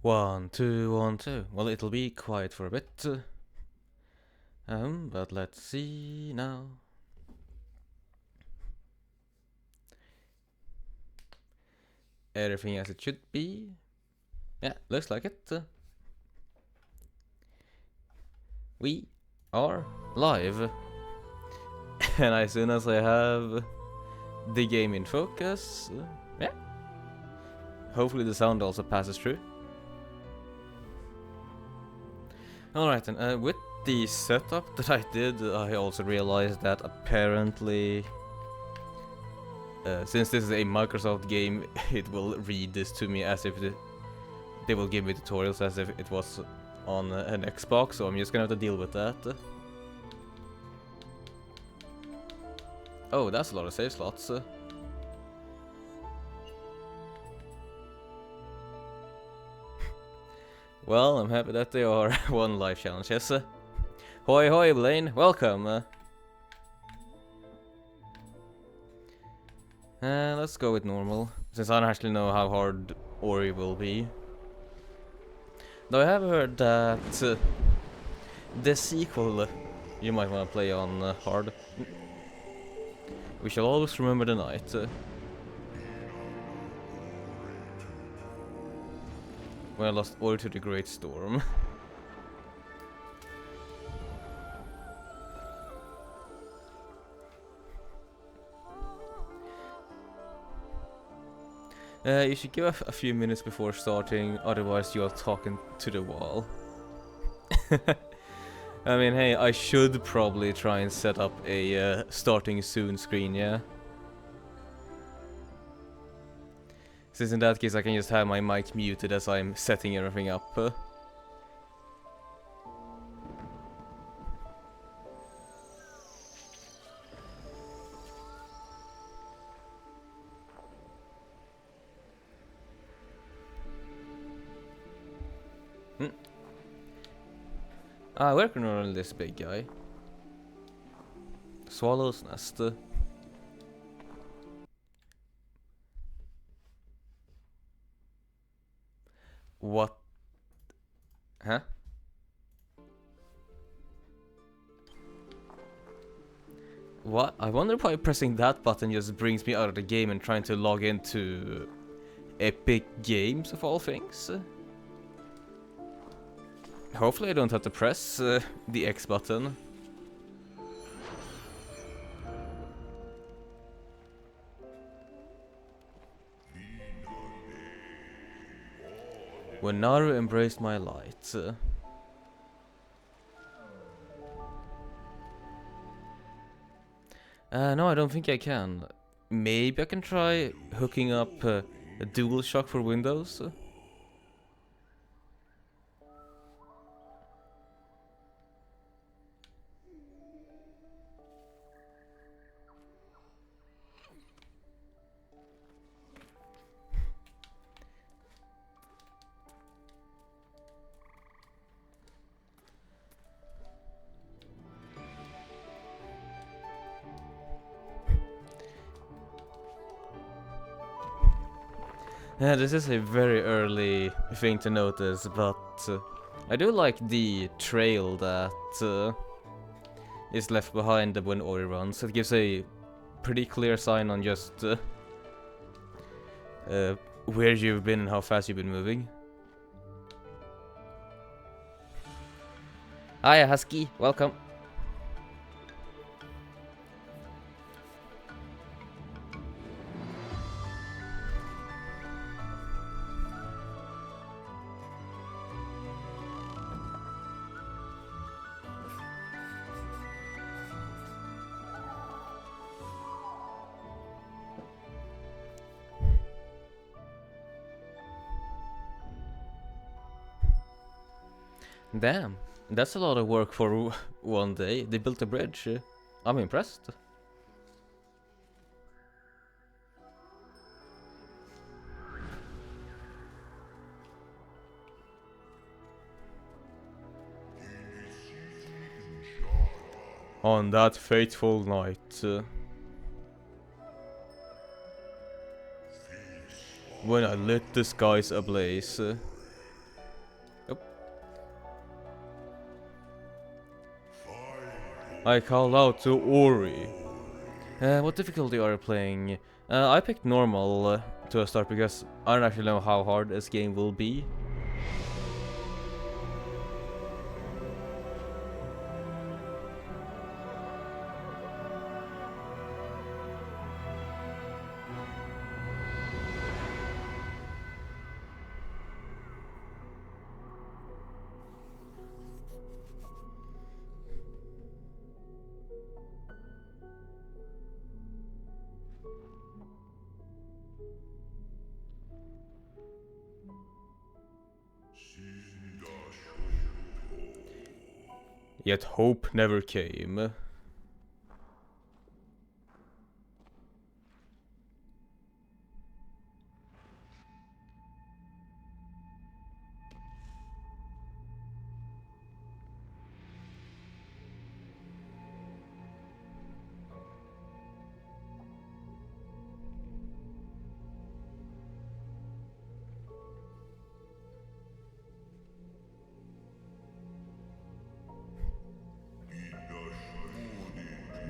1, 2, 1, 2. Well, it'll be quiet for a bit. But let's see now. Everything as it should be. Yeah, looks like it. We are live. And as soon as I have the game in focus, yeah. Hopefully the sound also passes through. Alright then, with the setup that I did, I also realized that apparently, since this is a Microsoft game, it will read this to me as if they will give me tutorials as if it was on an Xbox, so I'm just gonna have to deal with that. Oh, that's a lot of save slots. Well, I'm happy that they are one life challenge, yes. Hoi hoi, Blaine, welcome. Let's go with normal, since I don't actually know how hard Ori will be. Though I have heard that the sequel you might want to play on hard. We shall always remember the night. When I lost Ori to the Great Storm. You should give a few minutes before starting, otherwise you are talking to the wall. I mean, hey, I should probably try and set up a starting soon screen, yeah? Since in that case I can just have my mic muted as I'm setting everything up. Where can I run this big guy? Swallow's Nest. What? Huh? What? I wonder why pressing that button just brings me out of the game and trying to log into Epic Games of all things. Hopefully I don't have to press the X button. When Naru embraced my light. No, I don't think I can. Maybe I can try hooking up a DualShock for Windows. Yeah, this is a very early thing to notice, but I do like the trail that is left behind when Ori runs. It gives a pretty clear sign on just where you've been and how fast you've been moving. Hiya, Husky, welcome. Damn, that's a lot of work for one day. They built a bridge. I'm impressed. On that fateful night, when I lit the skies ablaze. I call out to Ori. What difficulty are you playing? I picked normal to start because I don't actually know how hard this game will be. Yet hope never came.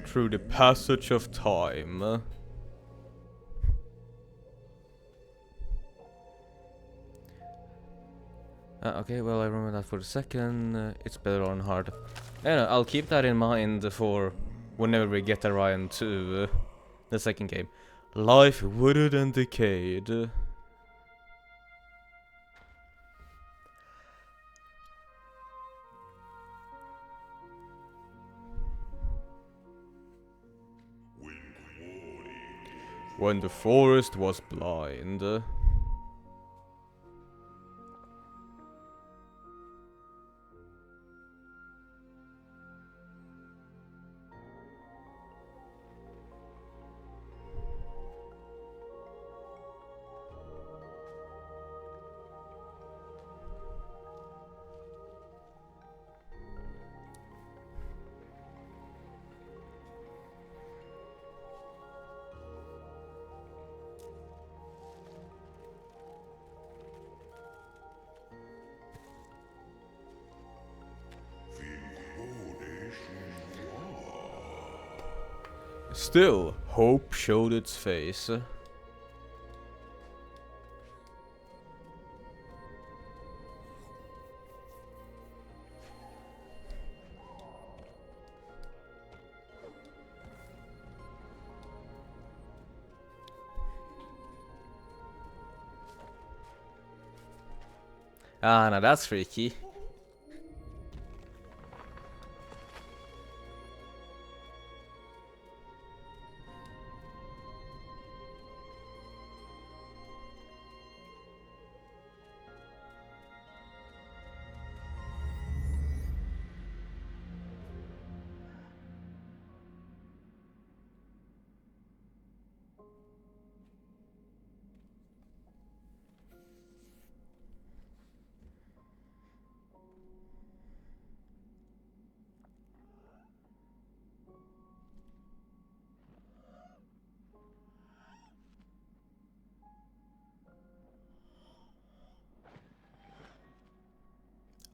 Through the passage of time. Okay, well I remember that for a second. It's better on hard. Anyway, I'll keep that in mind for whenever we get around to the second game. Life withered and decayed. When the forest was blind. Still, hope showed its face. Ah, now that's freaky.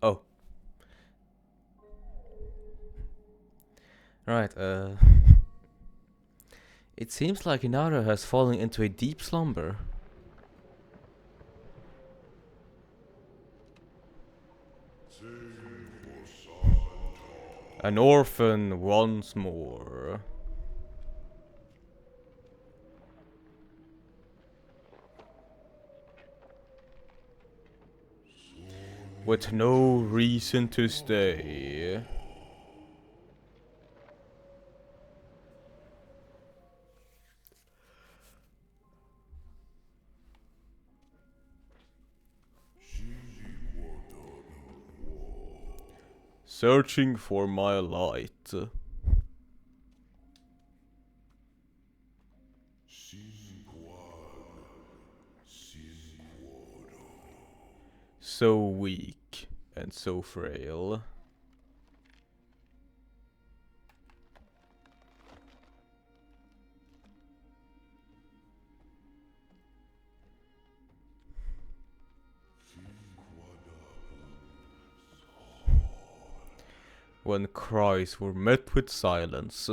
Oh. Right, it seems like Inara has fallen into a deep slumber. An orphan once more. With no reason to stay. Searching for my light. So weak and so frail. when cries were met with silence.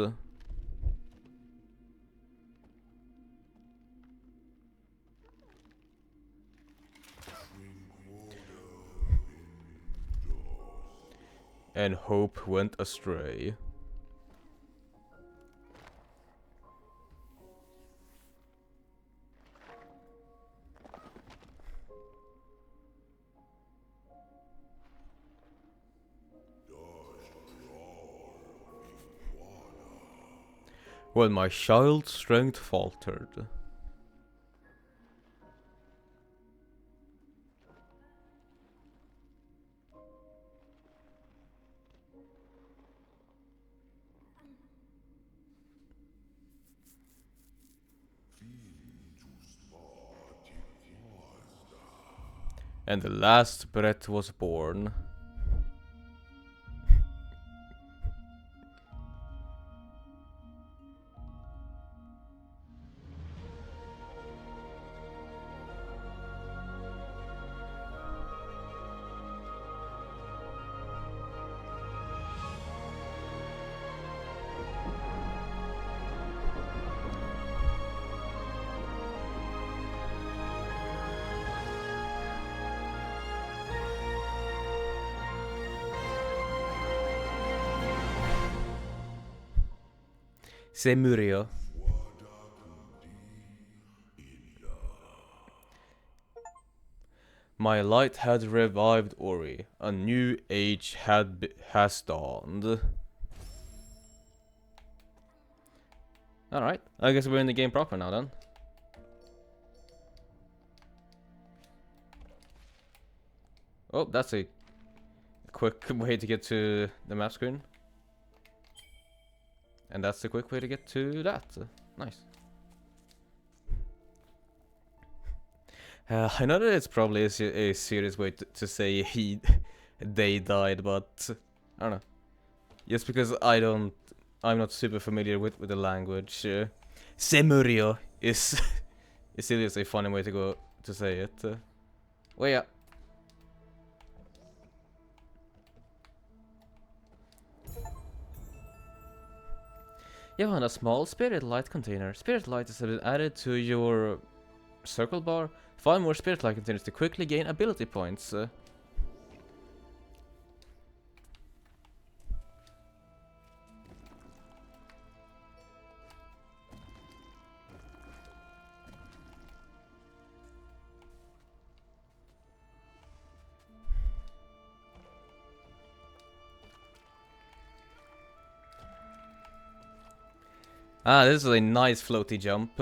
And hope went astray. When my child's strength faltered. And the last breath was born. Semurio. My light had revived Ori. A new age has dawned. Alright, I guess we're in the game proper now then. Oh, that's a quick way to get to the map screen. And that's the quick way to get to that. Nice. I know that it's probably a serious way to say they died, but I don't know. Just because I'm not super familiar with the language. Semurio is still just a funny way to say it. Well, yeah. You found a small spirit light container. Spirit light is added to your circle bar. Find more spirit light containers to quickly gain ability points. Ah, this is a nice floaty jump.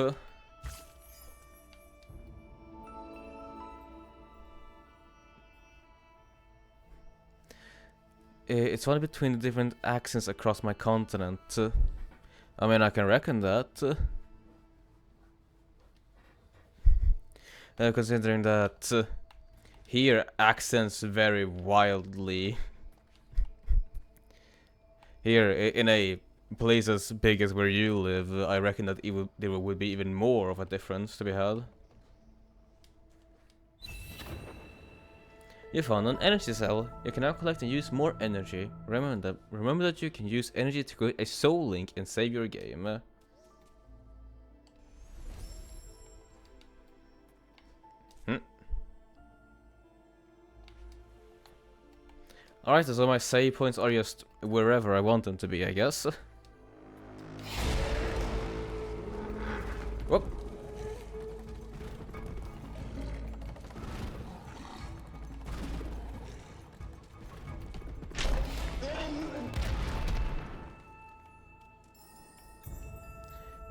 It's one between the different accents across my continent. I mean, I can reckon that. Considering that here accents vary wildly. Here, in a place as big as where you live, I reckon that there would be even more of a difference to be had. You found an energy cell. You can now collect and use more energy. Remember that you can use energy to create a soul link and save your game. Alright, so my save points are just wherever I want them to be, I guess. Whoop.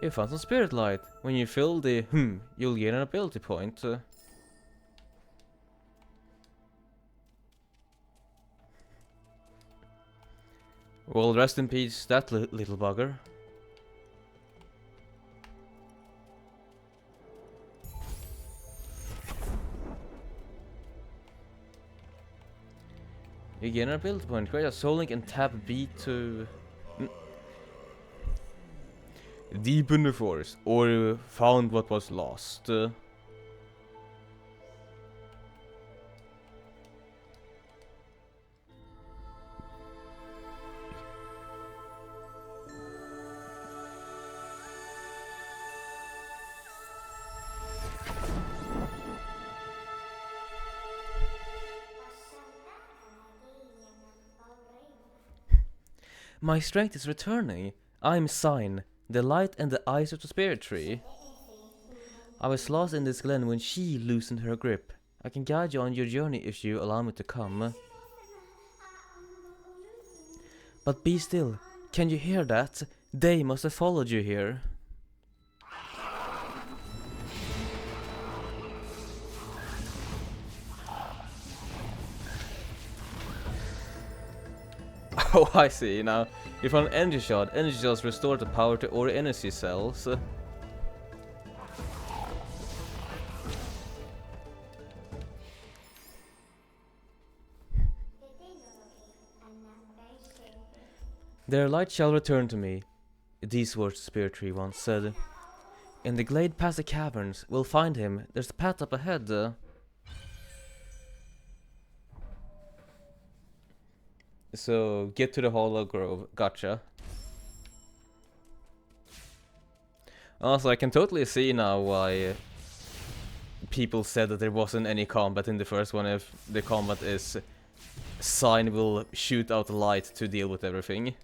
You found some spirit light. When you fill the you'll gain an ability point. Well, rest in peace, that little bugger. You gain an ability point. Create a soul link and tap B to deepen the forest, or found what was lost. My strength is returning. I'm Sign, the light and the eyes of the spirit tree. I was lost in this glen when she loosened her grip. I can guide you on your journey if you allow me to come. But be still. Can you hear that? They must have followed you here. Oh, I see. Now, if an energy shots restore the power to Ori energy cells. Their light shall return to me. These words the spirit tree once said. In the glade past the caverns, we'll find him. There's a path up ahead. So, get to the Hollow Grove. Gotcha. Also, I can totally see now why people said that there wasn't any combat in the first one if the combat is Sign will shoot out light to deal with everything.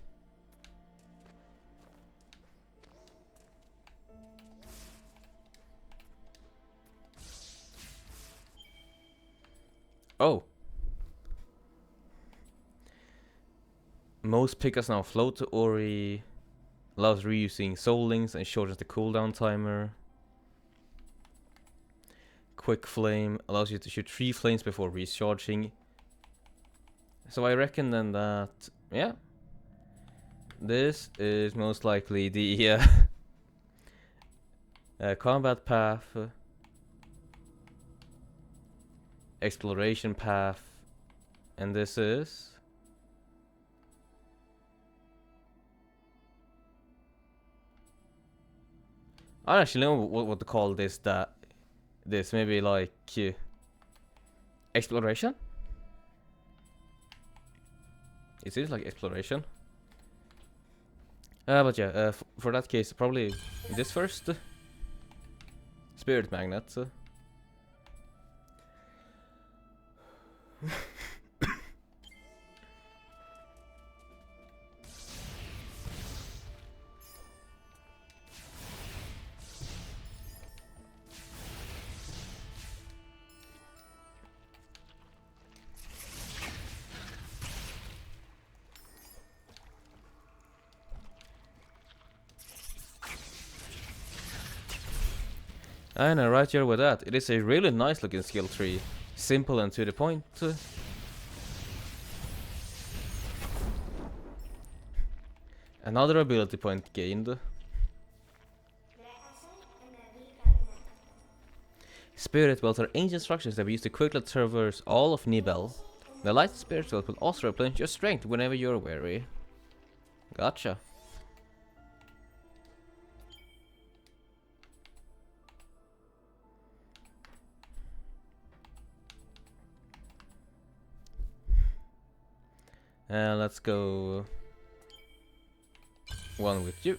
Oh. Most pickups now float to Ori. Allows reusing soul links and shortens the cooldown timer. Quick flame allows you to shoot 3 flames before recharging. So I reckon then that, yeah, this is most likely the combat path, exploration path, and this is I don't actually know what to call this. This maybe like exploration. It seems like exploration. But yeah, for that case, probably this first. Spirit magnet. I know, right here with that. It is a really nice looking skill tree. Simple and to the point. Another ability point gained. Spirit wells are ancient structures that we use to quickly traverse all of Nibel. The light spirit well will also replenish your strength whenever you're weary. Gotcha. Let's go one with you.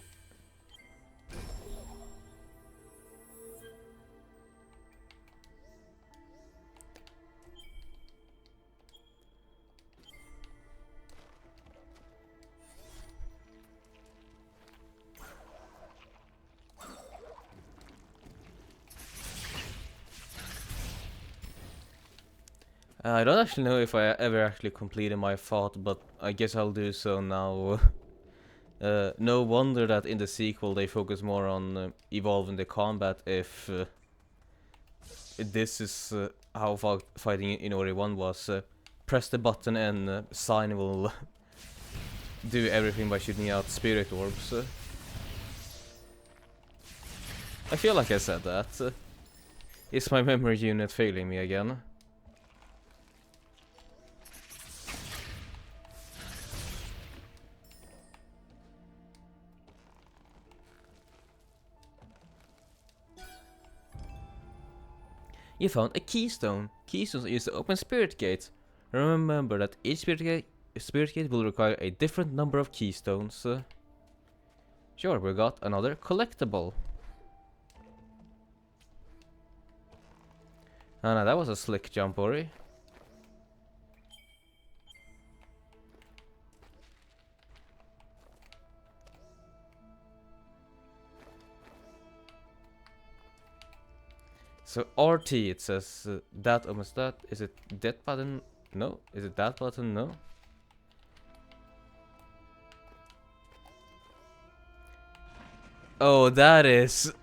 I don't actually know if I ever actually completed my thought, but I guess I'll do so now. No wonder that in the sequel they focus more on evolving the combat if this is how fighting in Ori 1 was. Press the button and Sign will do everything by shooting out spirit orbs. I feel like I said that. Is my memory unit failing me again? You found a keystone. Keystones are used to open spirit gates. Remember that each spirit gate will require a different number of keystones. Sure, we got another collectible. Oh no, that was a slick jump, Ori. So RT, it says that almost that. Is it that button? No. Is it that button? No. Oh, that is...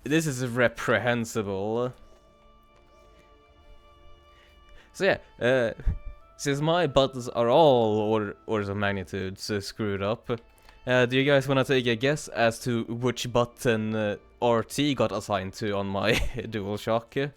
This is reprehensible. So yeah, since my buttons are all orders of magnitudes screwed up, do you guys want to take a guess as to which button RT got assigned to on my DualShock?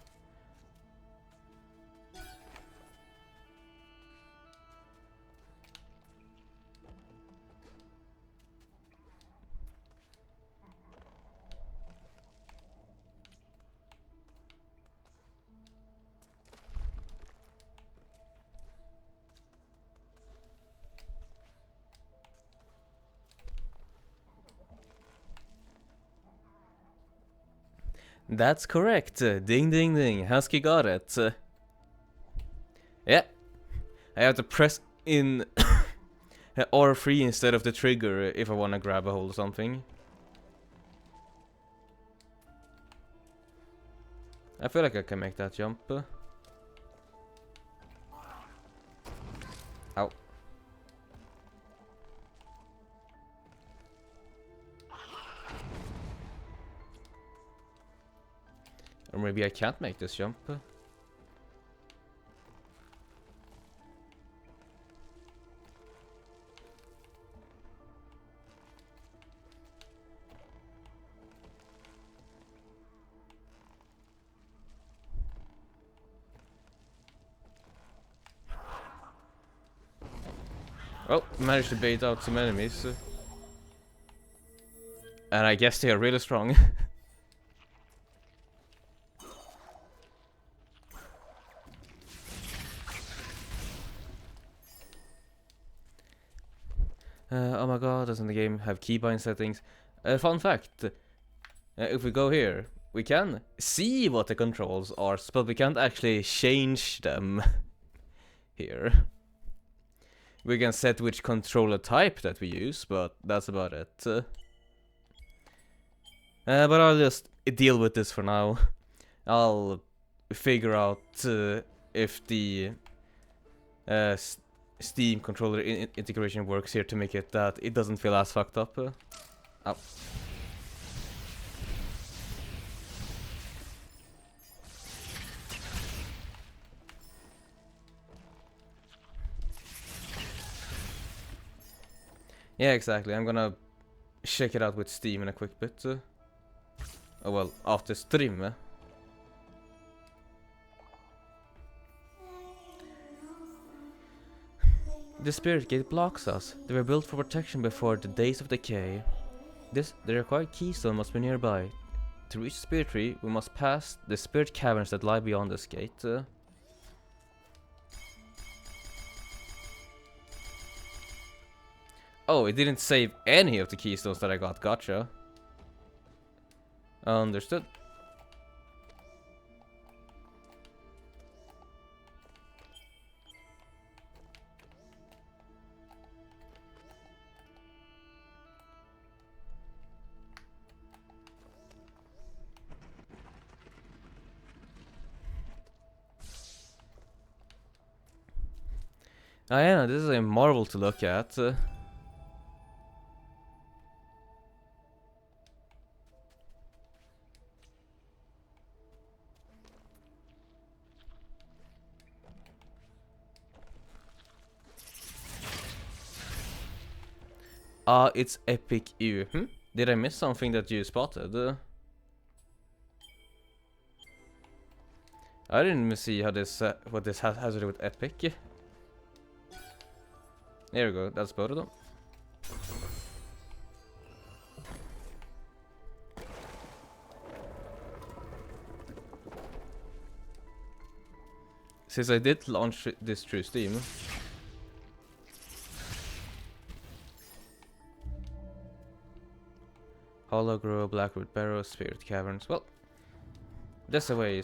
That's correct. Ding ding ding. Husky got it. Yeah. I have to press in R3 instead of the trigger if I want to grab a hold of something. I feel like I can make that jump. Ow. Or maybe I can't make this jump. Oh, managed to bait out some enemies. And I guess they are really strong. Oh my god, doesn't the game have keybind settings? Fun fact, if we go here, we can see what the controls are, but we can't actually change them here. We can set which controller type that we use, but that's about it. But I'll just deal with this for now. I'll figure out if the Steam controller integration works here to make it that it doesn't feel as fucked up. Ow. Yeah, exactly. I'm gonna check it out with Steam in a quick bit. Oh well, after stream. The spirit gate blocks us. They were built for protection before the days of decay. The required keystone must be nearby. To reach the spirit tree, we must pass the spirit caverns that lie beyond this gate. Oh, it didn't save any of the keystones that I got. Gotcha. Understood. Oh yeah, this is a marvel to look at. It's epic U. Did I miss something that you spotted? I didn't see how this what this has to do with epic. There we go. That's both of them. Since I did launch this through Steam. Hollow Grove, Blackwood Barrows, Spirit Caverns. Well, that's the way.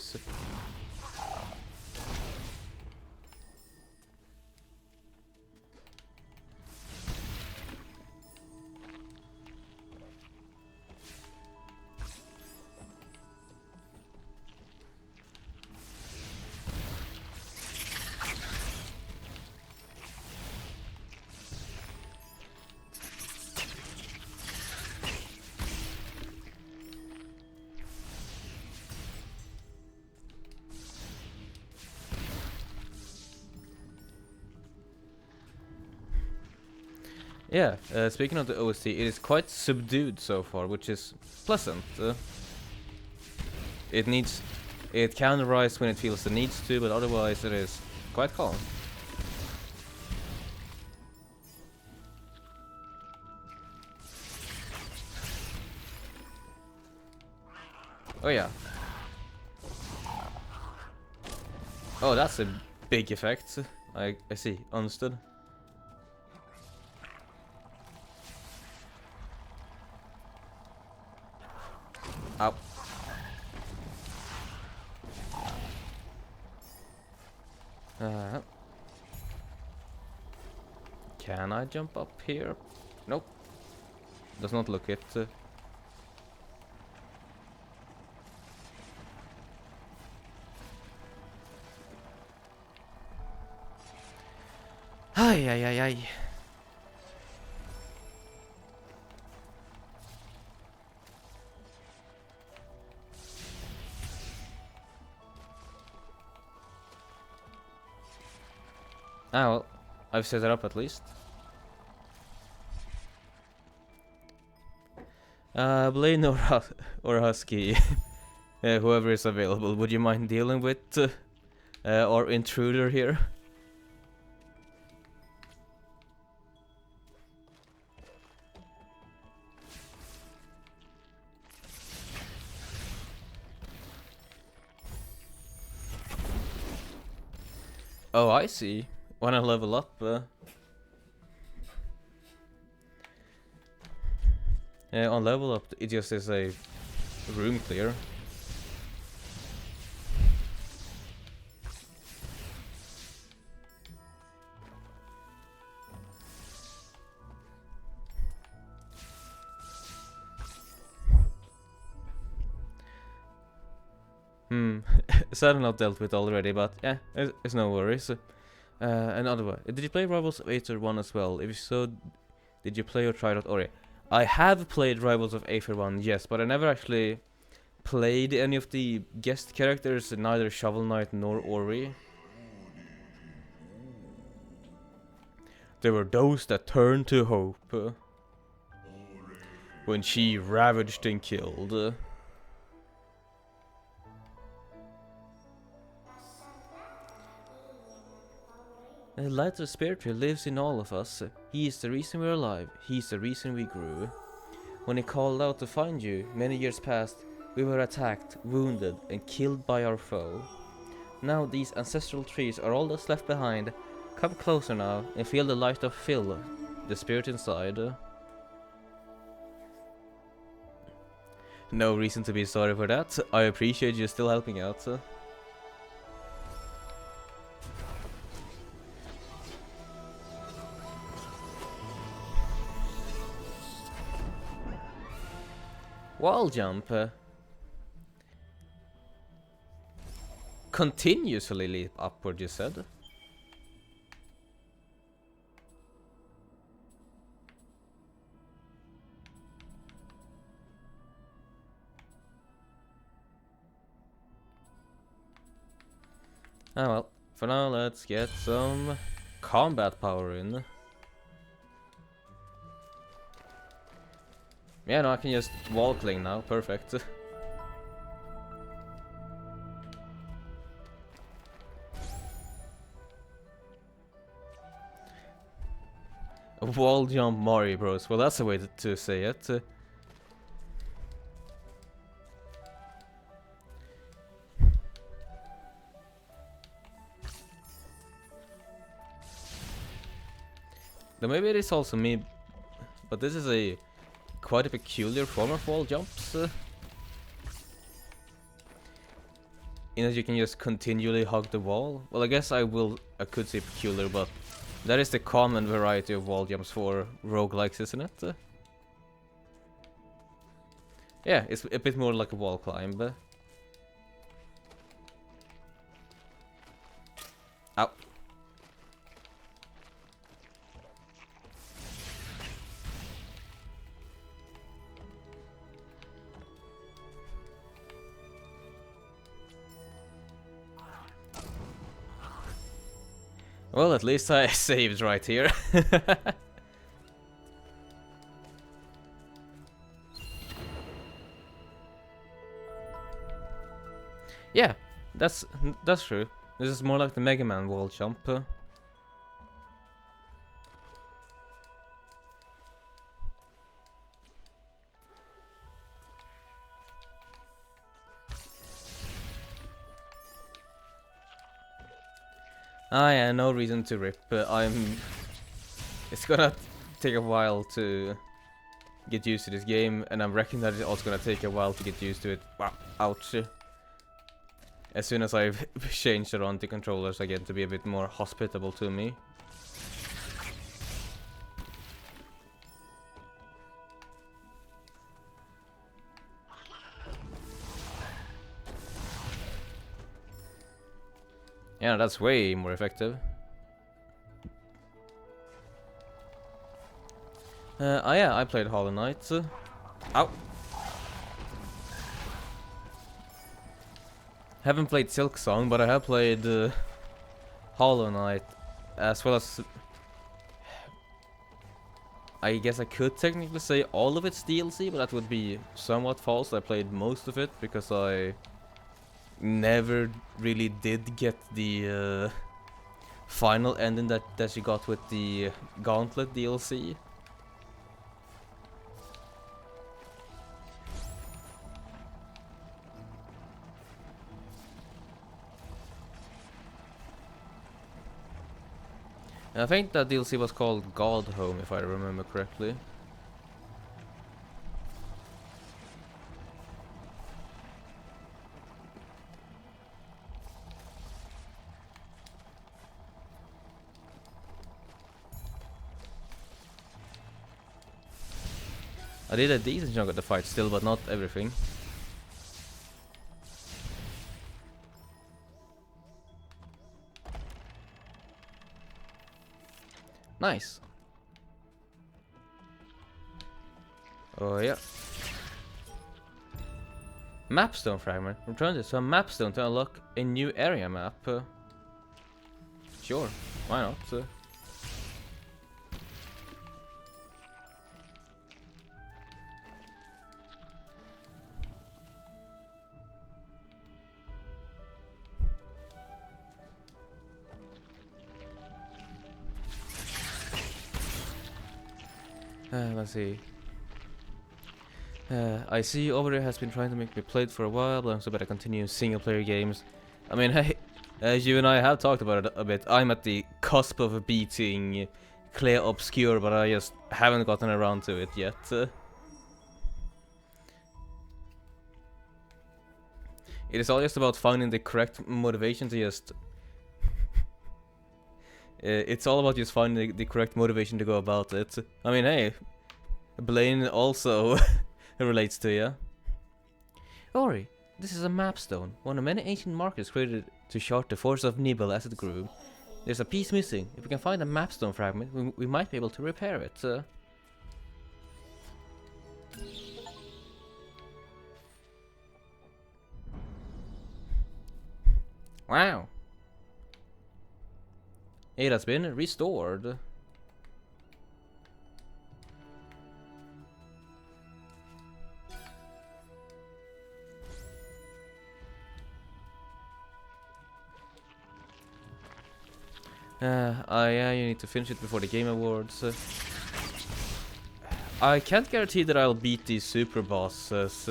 Yeah, speaking of the OST, it is quite subdued so far, which is pleasant. It needs, it can rise when it feels the needs to, but otherwise it is quite calm. Oh yeah. Oh, that's a big effect. I see. Understood. Ow. Can I jump up here? Nope. Does not look it. Ay, ay, ay, ay. Ah, well. I've set it up at least. Blaine or Husky, whoever is available, would you mind dealing with our intruder here? Oh, I see. When I level up, on level up, it just is a room clear. Sad not dealt with already, but yeah, it's no worries. Another one. Did you play Rivals of Aether 1 as well? If so, did you play or try out Ori? I have played Rivals of Aether 1, yes, but I never actually played any of the guest characters, neither Shovel Knight nor Ori. There were those that turned to hope when she ravaged and killed. The light of spiritual lives in all of us. He is the reason we're alive. He is the reason we grew. When he called out to find you, many years past, we were attacked, wounded, and killed by our foe. Now these ancestral trees are all that's left behind. Come closer now and feel the light of Phil, the spirit inside. No reason to be sorry for that. I appreciate you still helping out. Wall jump. Continuously leap upward, you said? Ah well, for now let's get some combat power in. Yeah, no, I can just wall cling now, perfect. Wall jump Mario Bros. Well, that's a way to say it. Though maybe it is also me, but this is a quite a peculiar form of wall jumps. In that you can just continually hug the wall. Well, I guess I could say peculiar, but that is the common variety of wall jumps for roguelikes, isn't it? Yeah, it's a bit more like a wall climb. Ow. Well, at least I saved right here. Yeah, that's true. This is more like the Mega Man wall jump. Ah, yeah, no reason to rip. It's gonna take a while to get used to this game, and I'm reckoning that it's also gonna take a while to get used to it. Wow, ouch. As soon as I've changed around the controllers again to be a bit more hospitable to me. Yeah, that's way more effective. Oh yeah, I played Hollow Knight. Ow! Haven't played Silk Song, but I have played Hollow Knight, as well as... I guess I could technically say all of its DLC, but that would be somewhat false. I played most of it, because I never really did get the final ending that you got with the Gauntlet DLC. And I think that DLC was called God Home, if I remember correctly. I did a decent chunk of the fight still, but not everything. Nice. Oh yeah. Mapstone fragment. Return this to a mapstone to unlock a new area map. Sure, why not? Let's see. I see over there has been trying to make me play it for a while, but I'm so better continue single player games. I mean, hey, as you and I have talked about it a bit, I'm at the cusp of beating Clear Obscure, but I just haven't gotten around to it yet. It is all just about finding the correct motivation to just... it's all about just finding the correct motivation to go about it. I mean, hey, Blaine also relates to you. Ori, this is a mapstone, one of many ancient markers created to chart the force of Nibel as it grew. There's a piece missing. If we can find a mapstone fragment, we might be able to repair it. Wow. It has been restored. Yeah, you need to finish it before the Game Awards. I can't guarantee that I'll beat these super bosses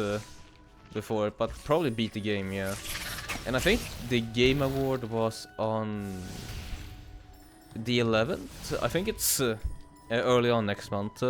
before, but probably beat the game, yeah. And I think the Game Award was on the 11th. I think it's early on next month.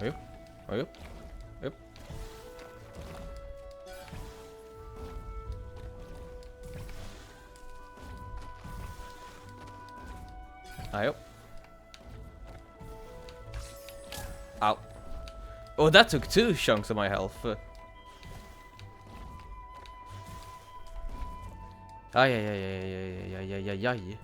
Yep. Oh, yep. Yep. Ah, yep. Ow. Oh, that took 2 chunks of my health. Ay, ay, ay, ay, ay, ay, ay, ay, ay, ay.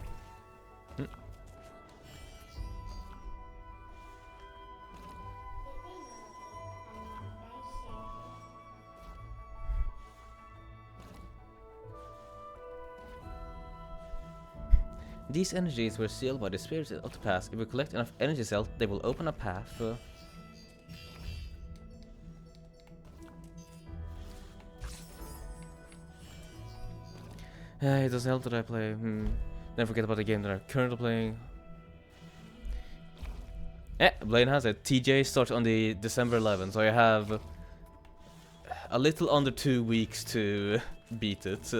These energies were sealed by the spirits of the past. If we collect enough energy cells, they will open a path. It doesn't help that I play. Then forget about the game that I'm currently playing. Blaine has it. TJ starts on the December 11th, so I have a little under 2 weeks to beat it.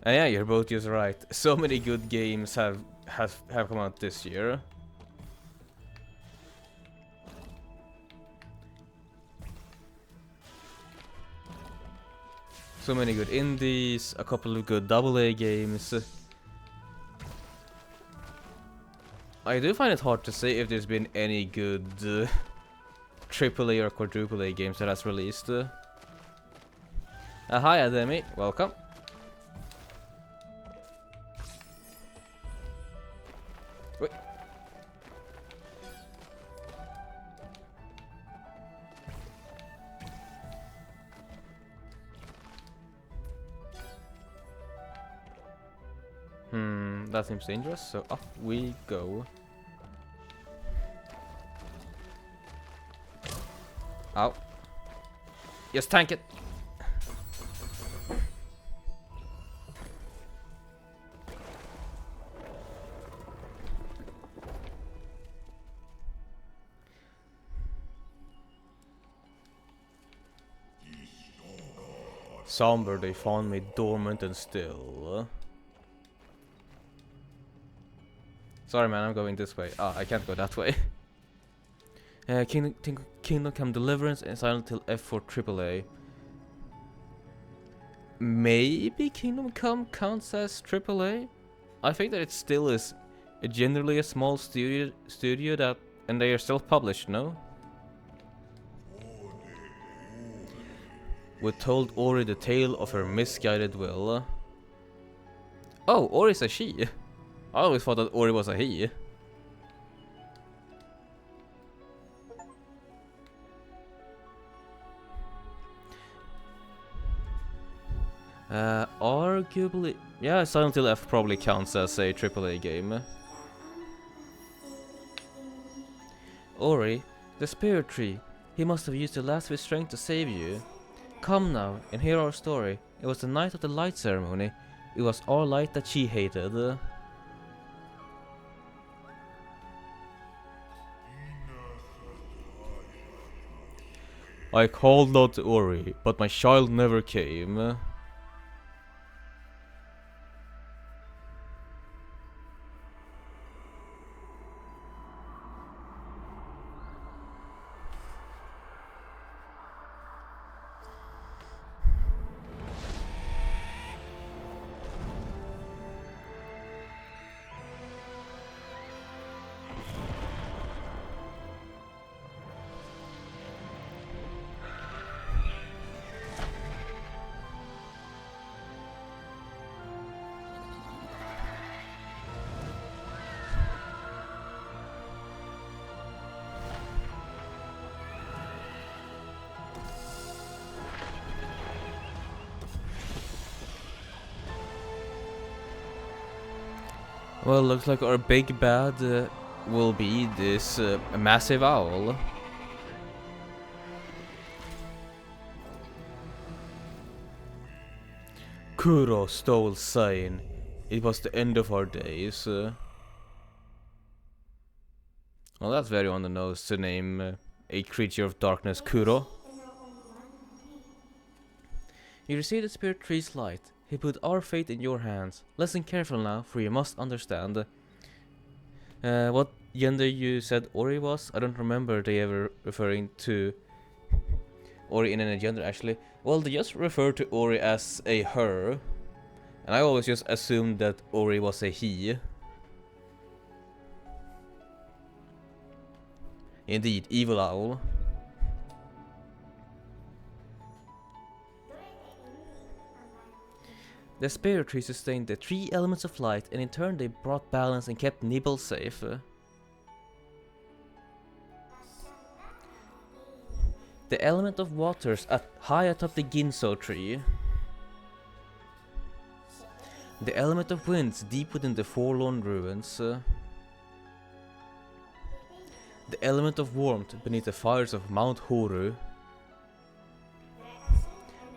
Yeah, you're both just right. So many good games have come out this year. So many good indies, a couple of good AA games. I do find it hard to say if there's been any good AAA or quadruple A games that has released. Hi Ademi, welcome. Wait. That seems dangerous, so up we go. Ow. Yes, tank it. Somber, they found me dormant and still. Sorry man, I'm going this way. I can't go that way. Kingdom Come Deliverance and Silent Hill F for AAA. Maybe Kingdom Come counts as AAA? I think that it still is generally a small studio that, and they are self-published, no? We told Ori the tale of her misguided will. Oh, Ori's a she. I always thought that Ori was a he. Arguably, yeah, Silent Hill F probably counts as a AAA game. Ori, the spirit tree. He must have used the last of his strength to save you. Come now, and hear our story. It was the night of the light ceremony. It was our light that she hated. I called out Ori, but my child never came. Well, looks like our big bad will be this massive owl. Kuro stole Sign. It was the end of our days. Well, that's very on the nose to name a creature of darkness Kuro. You received the spirit tree's light. He put our fate in your hands. Listen careful now, for you must understand. What gender you said Ori was? I don't remember they ever referring to Ori in any gender actually. Well, they just refer to Ori as a her. And I always just assumed that Ori was a he. Indeed, evil owl. The spirit tree sustained the 3 elements of light, and in turn they brought balance and kept Nibble safe. The element of waters high atop the Ginso tree. The element of winds deep within the forlorn ruins. The element of warmth beneath the fires of Mount Horu.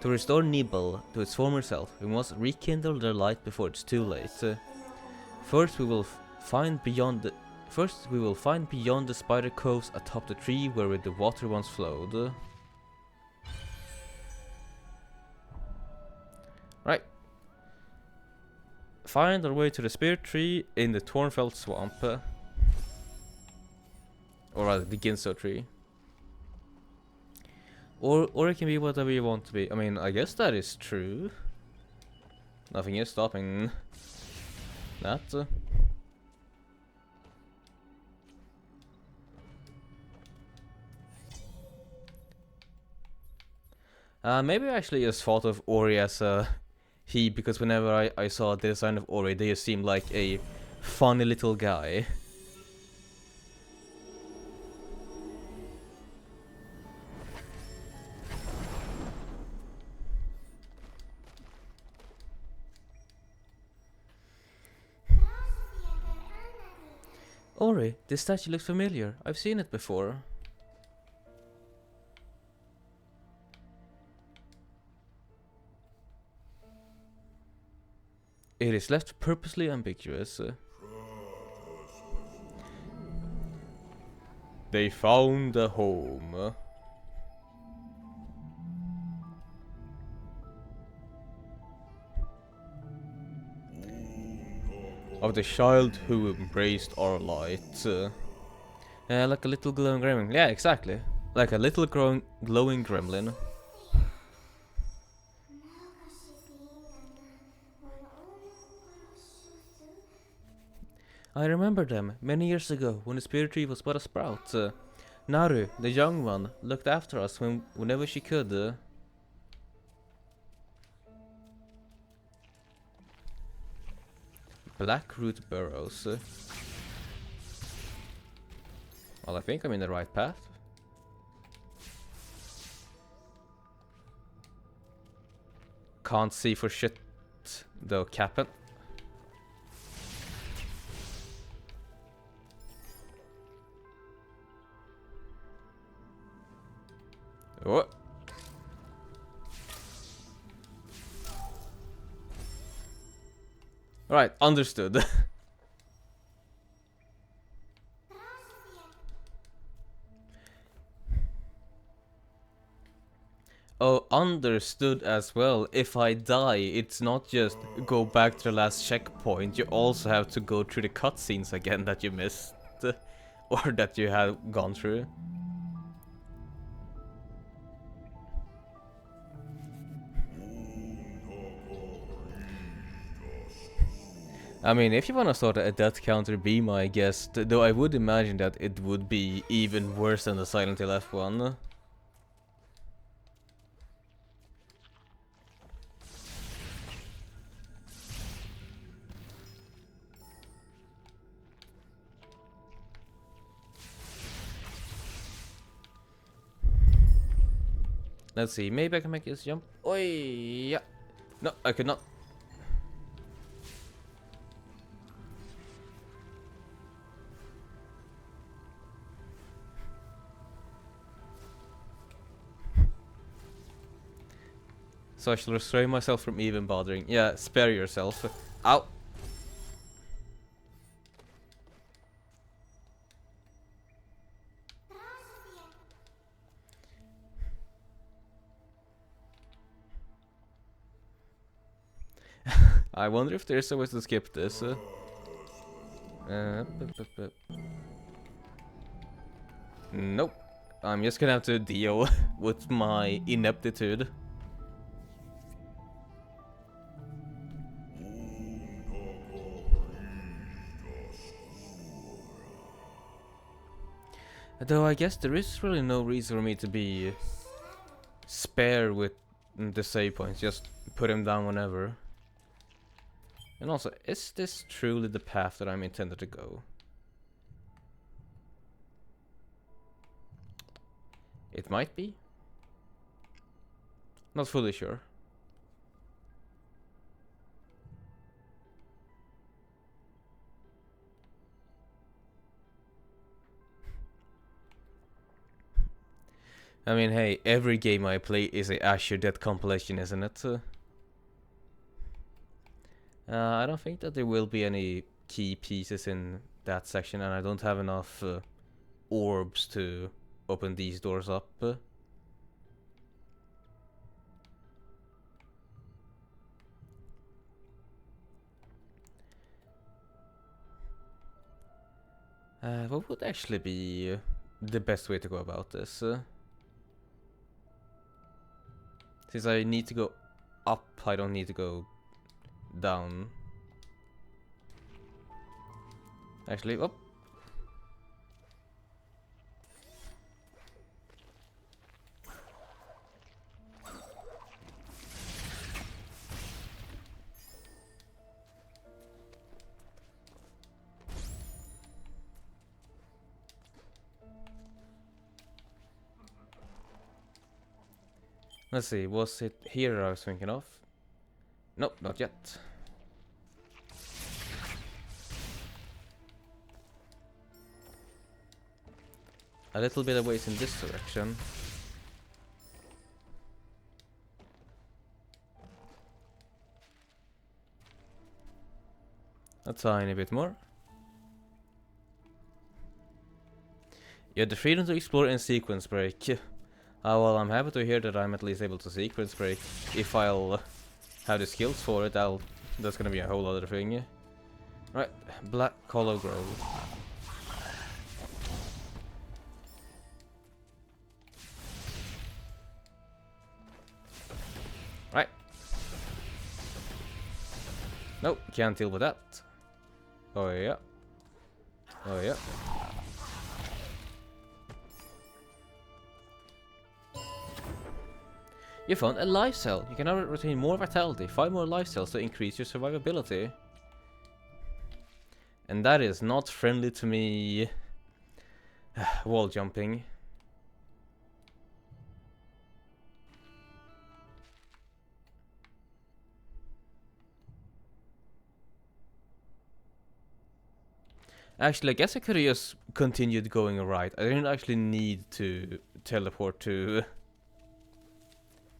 To restore Nibel to its former self, we must rekindle their light before it's too late. First we will find beyond the spider coves atop the tree where the water once flowed. Right. Find our way to the spirit tree in the Tornfeld swamp. Or rather, the Ginso tree. Or it can be whatever you want to be. I mean, I guess that is true. Nothing is stopping that. Maybe I actually just thought of Ori as a he, because whenever I saw the design of Ori, they just seemed like a funny little guy. Ori, this statue looks familiar. I've seen it before. It is left purposely ambiguous. They found a home. Of the child who embraced our light. Like a little glowing gremlin. Yeah, exactly. Like a little glowing gremlin. I remember them many years ago when the spirit tree was but a sprout. Naru, the young one, looked after us whenever she could. Blackroot burrows. Well, I think I'm in the right path. Can't see for shit though, Captain. Oh. Right, understood. Oh, understood as well. If I die, it's not just go back to the last checkpoint. You also have to go through the cutscenes again that you missed. Or that you have gone through. I mean, if you wanna start a death counter, be my guest. Though I would imagine that it would be even worse than the Silent Hill F1. Let's see, maybe I can make this jump. Oi, yeah. No, I could not. So I shall restrain myself from even bothering. Yeah, spare yourself. Ow. I wonder if there's a way to skip this. Nope. I'm just gonna have to deal with my ineptitude. Though I guess there is really no reason for me to be spare with the save points. Just put him down whenever. And also, is this truly the path that I'm intended to go? It might be. Not fully sure. I mean, hey, every game I play is a Azure Dead compilation, isn't it? I don't think that there will be any key pieces in that section, and I don't have enough orbs to open these doors up. What would actually be the best way to go about this? Since I need to go up, I don't need to go down. Actually, oh. Let's see, was it here I was thinking of? Nope, not yet. A little bit of ways in this direction. A tiny bit more. You had the freedom to explore in sequence break. Well, I'm happy to hear that I'm at least able to sequence break. If I'll have the skills for it, that's gonna be a whole other thing. Right, Black Hollow Grove. Right. Nope, can't deal with that. Oh yeah. Oh yeah. You found a life cell. You can now retain more vitality. 5 more life cells to increase your survivability. And that is not friendly to me. Wall jumping. Actually, I guess I could have just continued going right. I didn't actually need to teleport to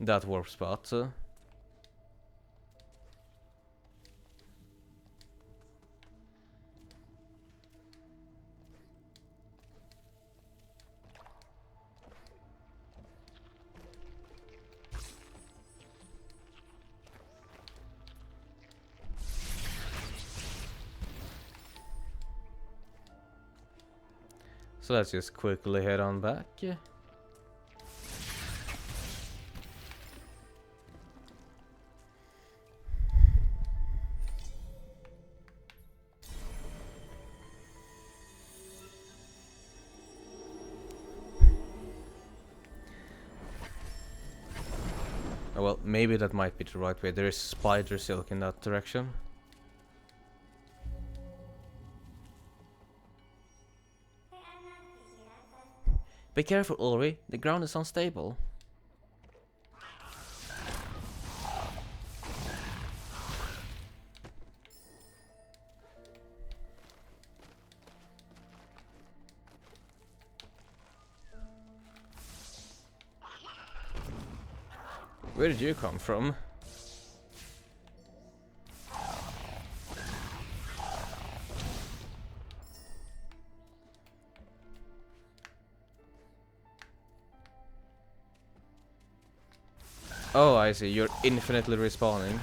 that warp spot. So let's just quickly head on back. Oh, well, maybe that might be the right way. There is spider silk in that direction. Be careful, Ulri. The ground is unstable. Where did you come from? Oh, I see. You're infinitely respawning.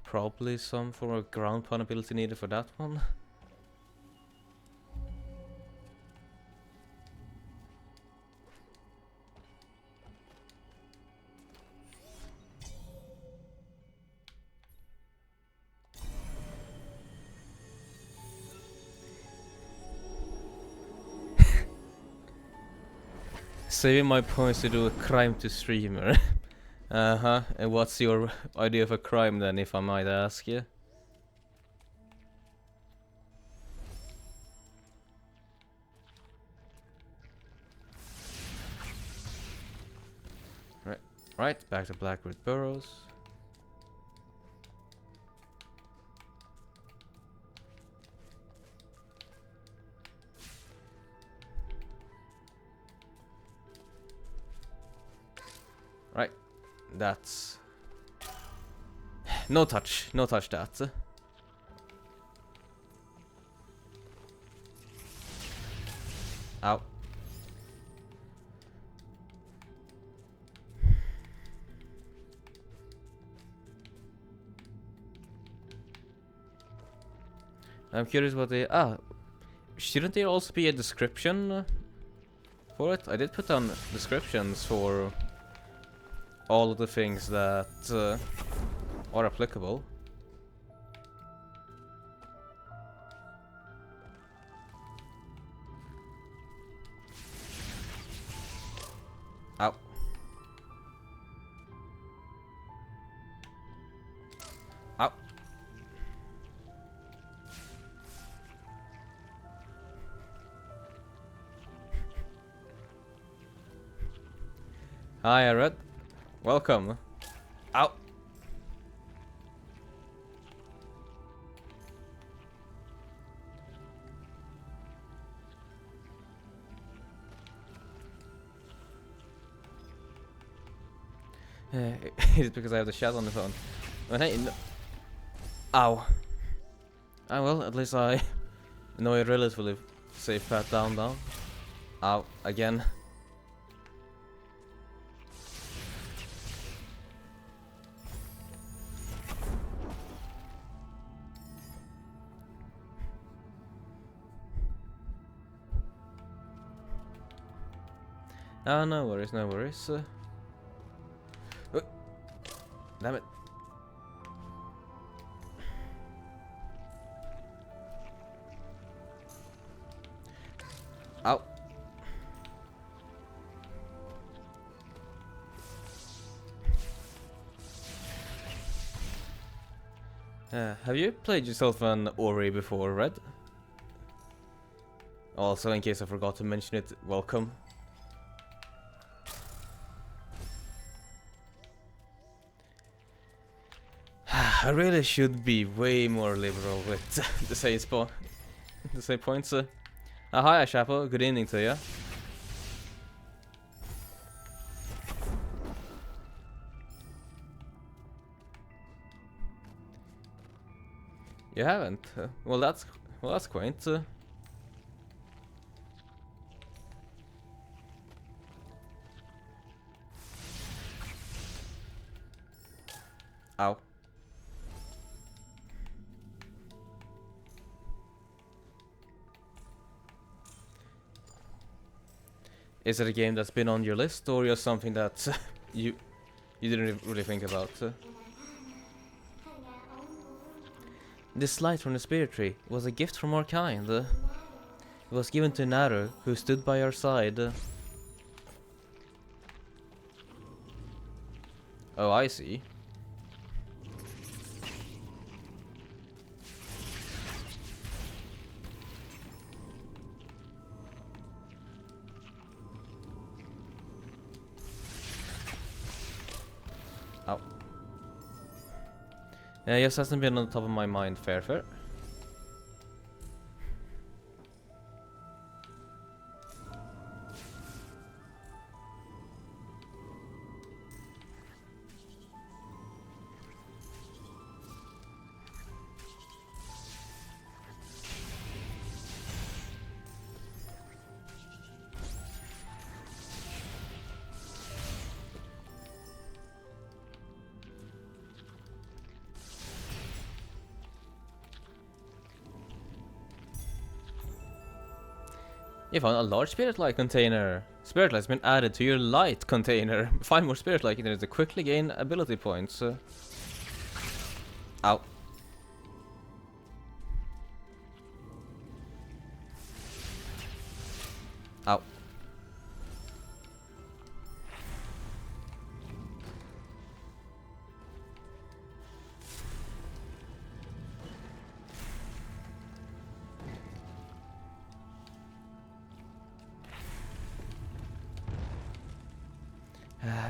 Probably some form of ground pound ability needed for that one. Saving my points to do a crime to streamer. Uh-huh. And what's your idea of a crime then, if I might ask you? Right, back to Blackwood Burrows. Right, that's... no touch that. Ow. I'm curious what they... shouldn't there also be a description for it? I did put down descriptions for all of the things that are applicable. Ow. Ow. Hi, Red. Welcome. Ow. It's because I have the chat on the phone. But hey, no. Ow. Ah, well, at least I know a relatively safe path down. Ow, again. Ah, no worries, no worries. Damn it. Ow. Have you played yourself an Ori before, Red? Also, in case I forgot to mention it, welcome. I really should be way more liberal with the save points. Hi, Chapo. Good evening to you. You haven't? Well, that's quaint. Ow. Is it a game that's been on your list, or just something that you didn't really think about? This light from the spirit tree was a gift from our kind. It was given to Naru, who stood by our side. Oh, I see. Ow. Yeah, yes, hasn't been on the top of my mind, fair. You found a large spirit light container. Spirit light's been added to your light container. 5 more spirit light containers to quickly gain ability points. Ow. Ow.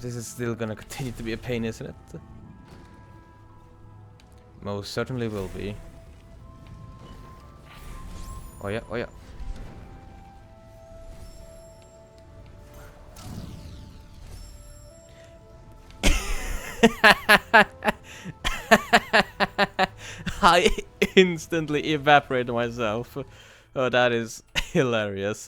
This is still gonna continue to be a pain, isn't it? Most certainly will be. Oh yeah, oh yeah. I instantly evaporated myself. Oh, that is hilarious.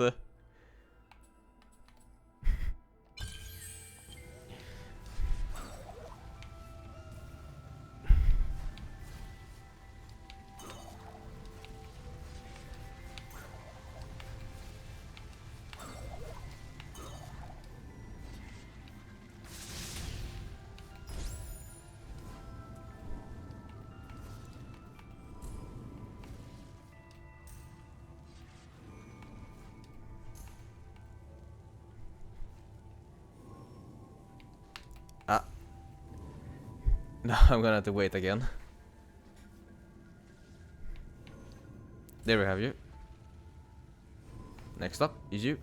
Ah. No, I'm gonna have to wait again. There we have you. Next up is you.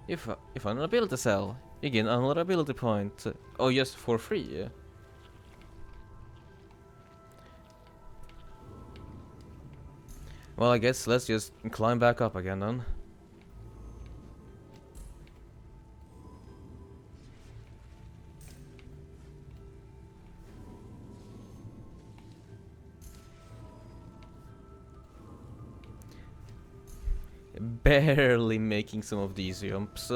If an ability cell, you gain another ability point. Oh, just for free. Well, I guess let's just climb back up again then. Barely making some of these jumps.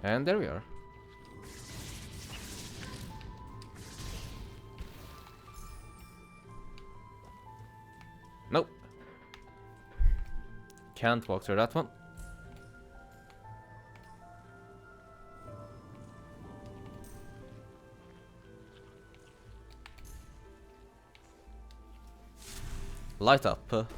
And there we are. Nope. Can't walk through that one. Light up.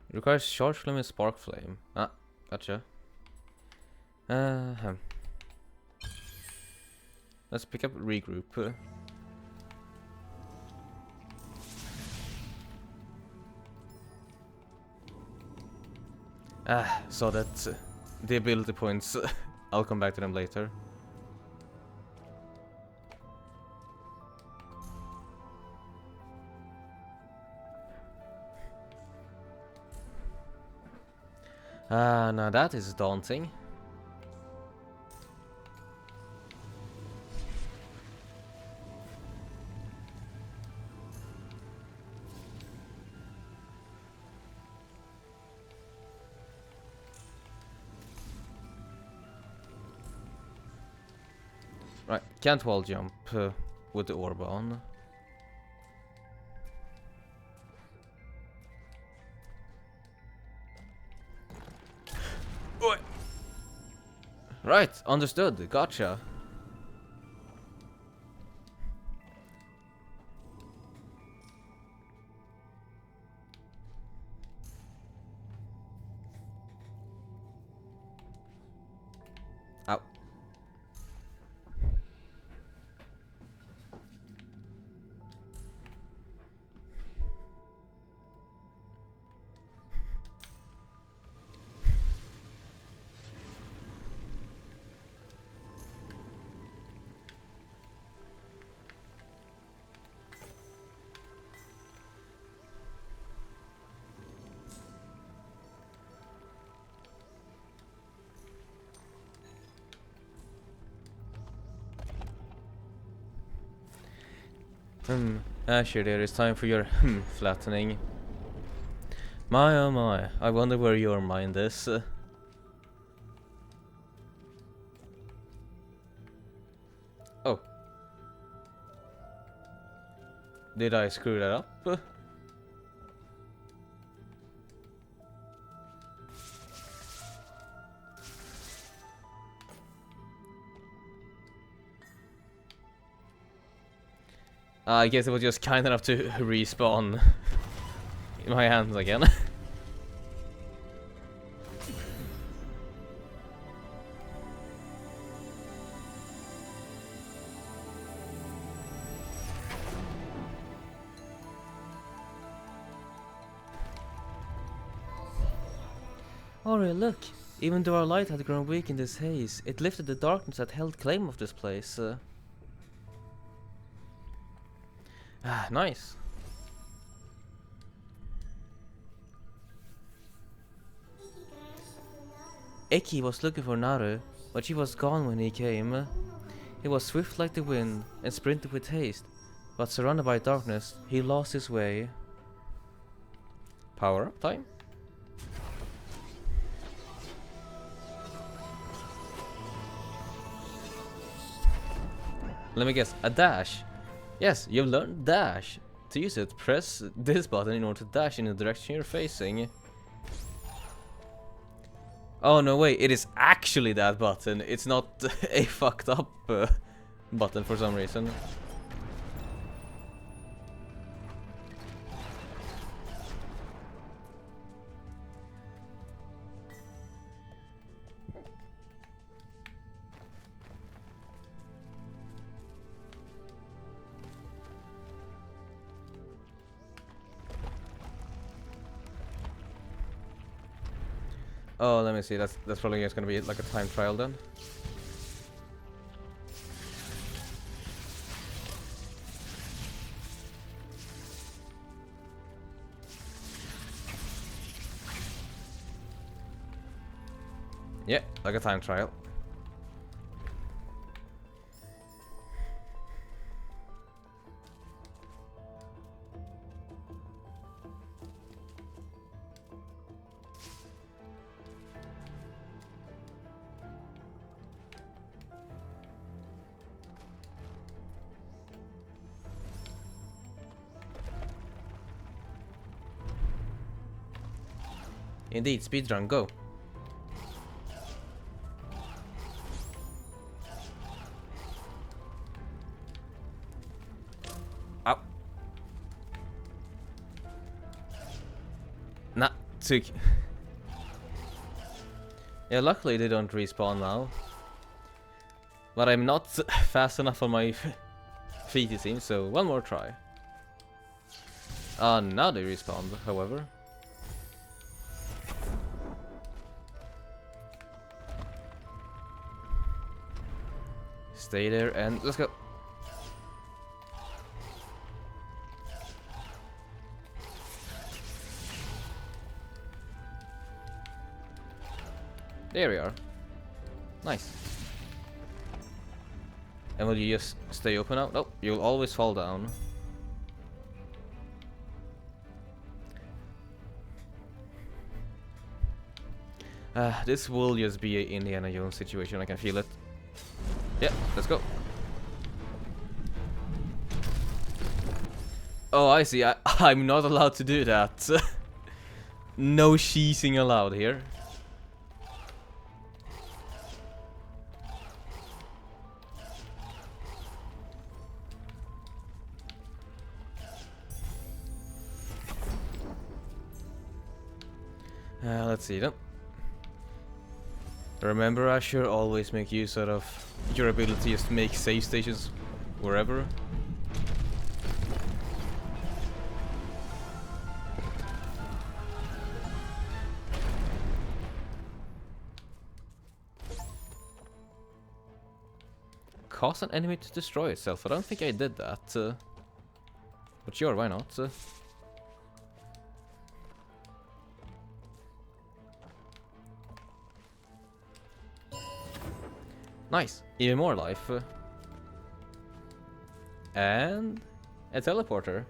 It requires charge flame and spark flame. Ah, gotcha. Let's pick up regroup. So that the ability points, I'll come back to them later. Now that is daunting. Right, can't wall jump with the orb on. Oi. Right, understood, gotcha. Ow. Azure, there is time for your flattening. My oh my, I wonder where your mind is. Oh. Did I screw that up? I guess it was just kind enough to respawn in my hands again. Ori, look! Even though our light had grown weak in this haze, it lifted the darkness that held claim of this place. Nice. Eki was looking for Naru, but she was gone when he came. He was swift like the wind and sprinted with haste, but surrounded by darkness, he lost his way. Power up time? Let me guess, a dash? Yes, you've learned dash. To use it, press this button in order to dash in the direction you're facing. Oh no, wait, it is actually that button. It's not a fucked up button for some reason. Oh, let me see. That's probably just gonna be like a time trial then. Yeah, like a time trial. Indeed, speedrun, go. Ow. Nah, took. Yeah, luckily they don't respawn now. But I'm not fast enough on my feet, it seems, so one more try. Now they respawned, however. Stay there and let's go. There we are. Nice. And will you just stay open now? Nope, you'll always fall down. This will just be an Indiana Jones situation, I can feel it. Yeah, let's go. Oh, I see. I'm not allowed to do that. No cheesing allowed here. Let's see then. Remember, Azure, always make use out of your abilities to make save stations wherever. Cause an enemy to destroy itself. I don't think I did that. But sure, why not? Nice, even more life. And a teleporter.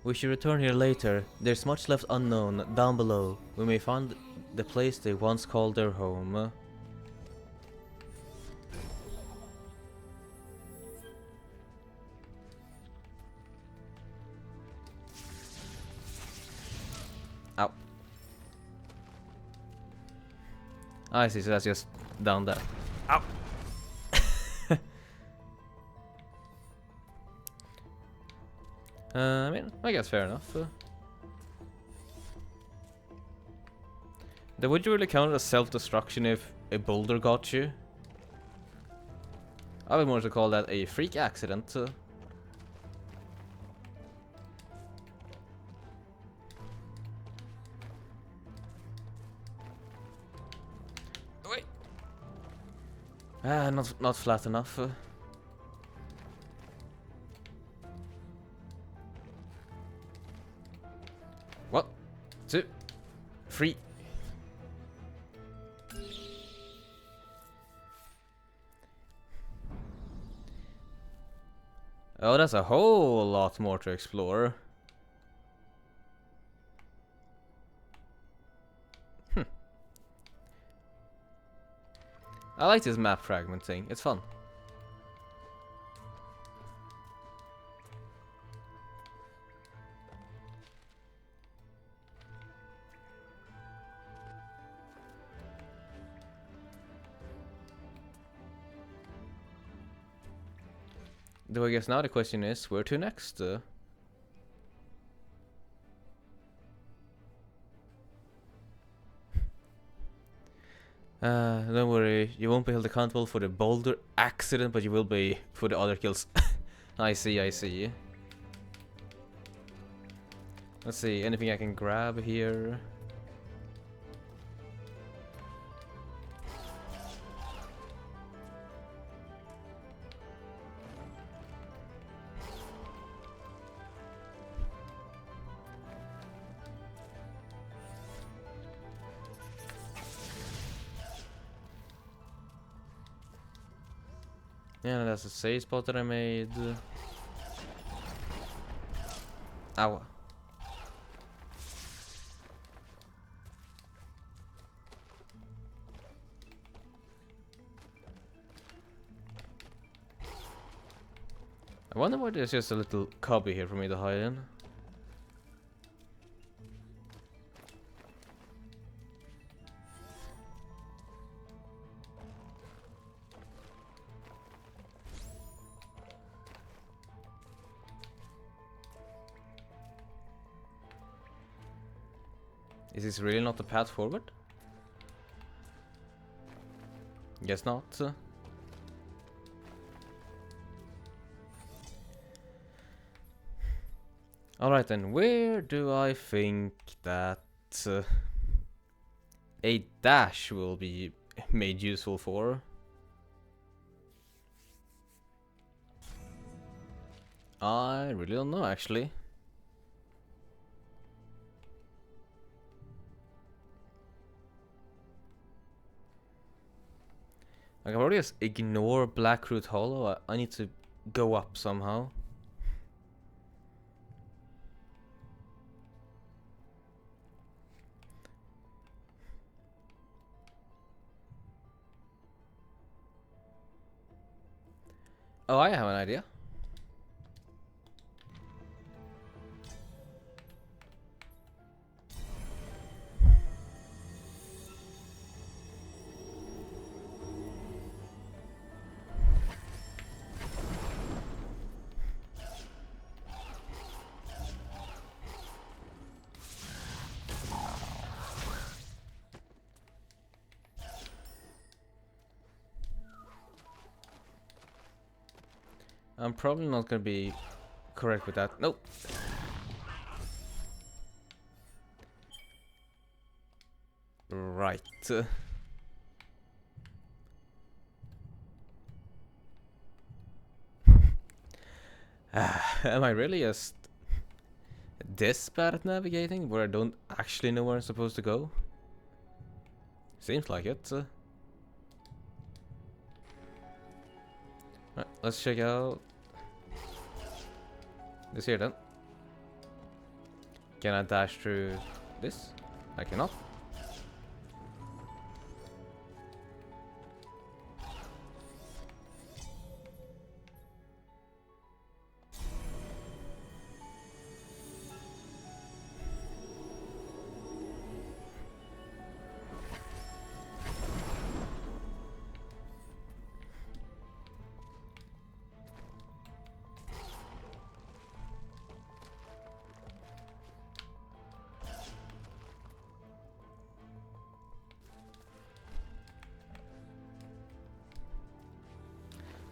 We should return here later. There's much left unknown down below. We may find the place they once called their home. I see, so that's just down there. Ow! I mean, I guess fair enough. Then would you really count it as self-destruction if a boulder got you? I would more to call that a freak accident. Wait. Not flat enough. One, 2, 3. Oh, that's a whole lot more to explore. I like this map fragment thing. It's fun. Though I guess now the question is, where to next? Don't worry, you won't be held accountable for the boulder accident, but you will be for the other kills. I see, I see. Let's see, anything I can grab here? Yeah, that's a save spot that I made. Ow. I wonder why there's just a little cubby here for me to hide in. Is this really not the path forward? Guess not. Alright then, where do I think that a dash will be made useful for? I really don't know actually. I can probably just ignore Blackroot Hollow. I need to go up somehow. Oh, I have an idea. I'm probably not gonna be correct with that. Nope. Right. Am I really just this bad at navigating, where I don't actually know where I'm supposed to go? Seems like it. Right, let's check out this here then. Can I dash through this? I cannot.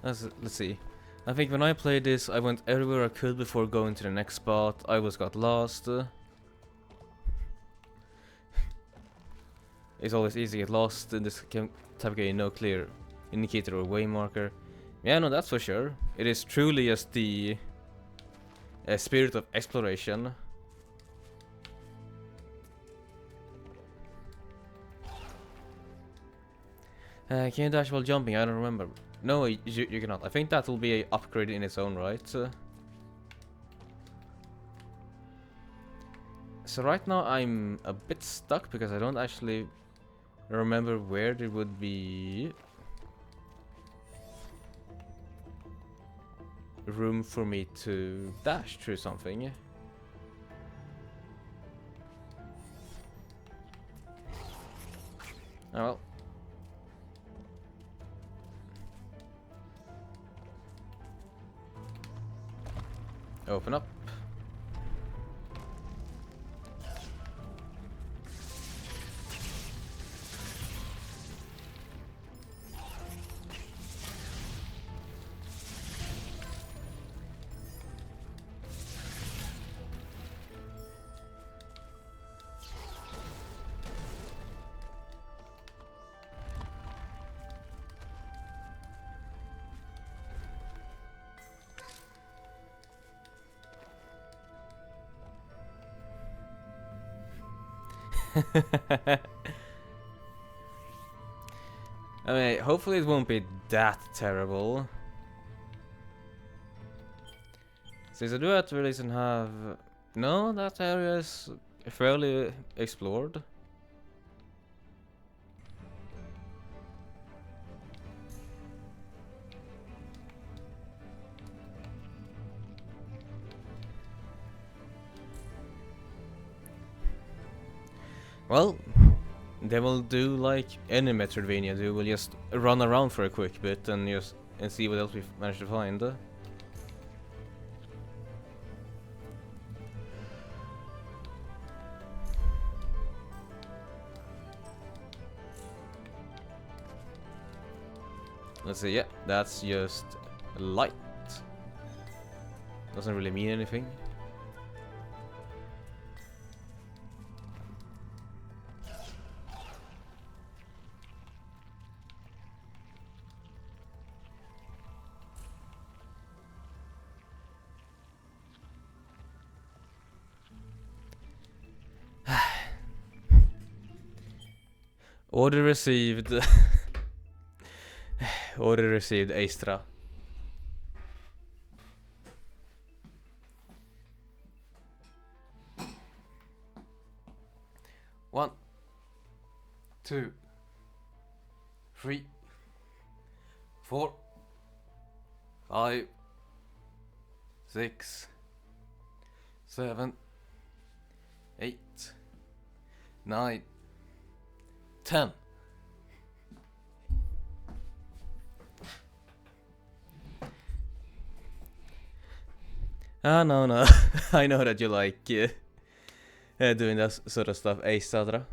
Let's see. I think when I played this, I went everywhere I could before going to the next spot. I always got lost. It's always easy to get lost in this type of game, no clear indicator or way marker. Yeah, no, that's for sure. It is truly just the spirit of exploration. Can you dash while jumping? I don't remember. No, you cannot. I think that will be an upgrade in its own right. So right now I'm a bit stuck because I don't actually remember where there would be room for me to dash through something. Oh well. Open up. I mean, hopefully it won't be that terrible. Since I do have to release and have... No, that area is fairly explored. Well, they will do like any Metroidvania do. We'll just run around for a quick bit and see what else we manage to find. Let's see. Yeah, that's just light. Doesn't really mean anything. Order received. Order received, Astra. One, 2, 3, 4, 5, 6, 7, 8, 9, 10. Ah, no. I know that you like doing that sort of stuff, Sadra.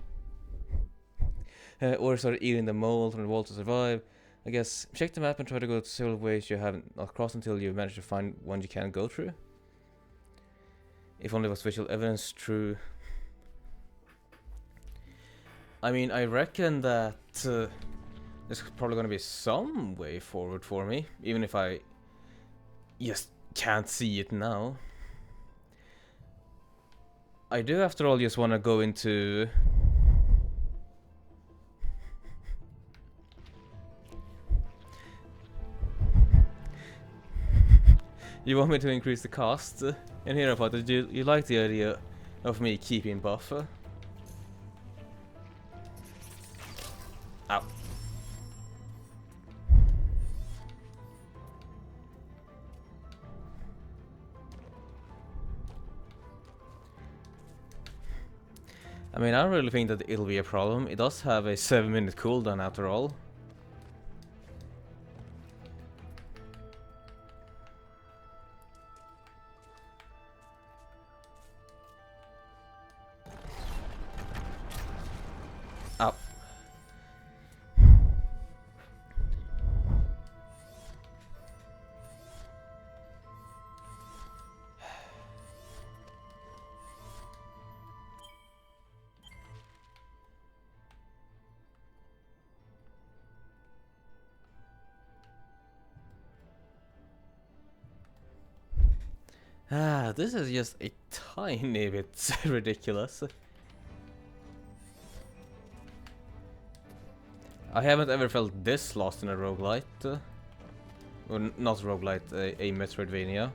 Or start eating the mold from the wall to survive. I guess check the map and try to go to several ways you haven't not crossed until you manage to find one you can go through. If only was visual evidence true. I mean, I reckon that there's probably gonna be some way forward for me, even if I just can't see it now. I do, after all, just want to go into... You want me to increase the cost? And here about it, you like the idea of me keeping buff? Ow. I mean, I don't really think that it'll be a problem. It does have a 7-minute cooldown after all. Ow. This is just a tiny bit ridiculous. I haven't ever felt this lost in a roguelite. Or not roguelite, a Metroidvania.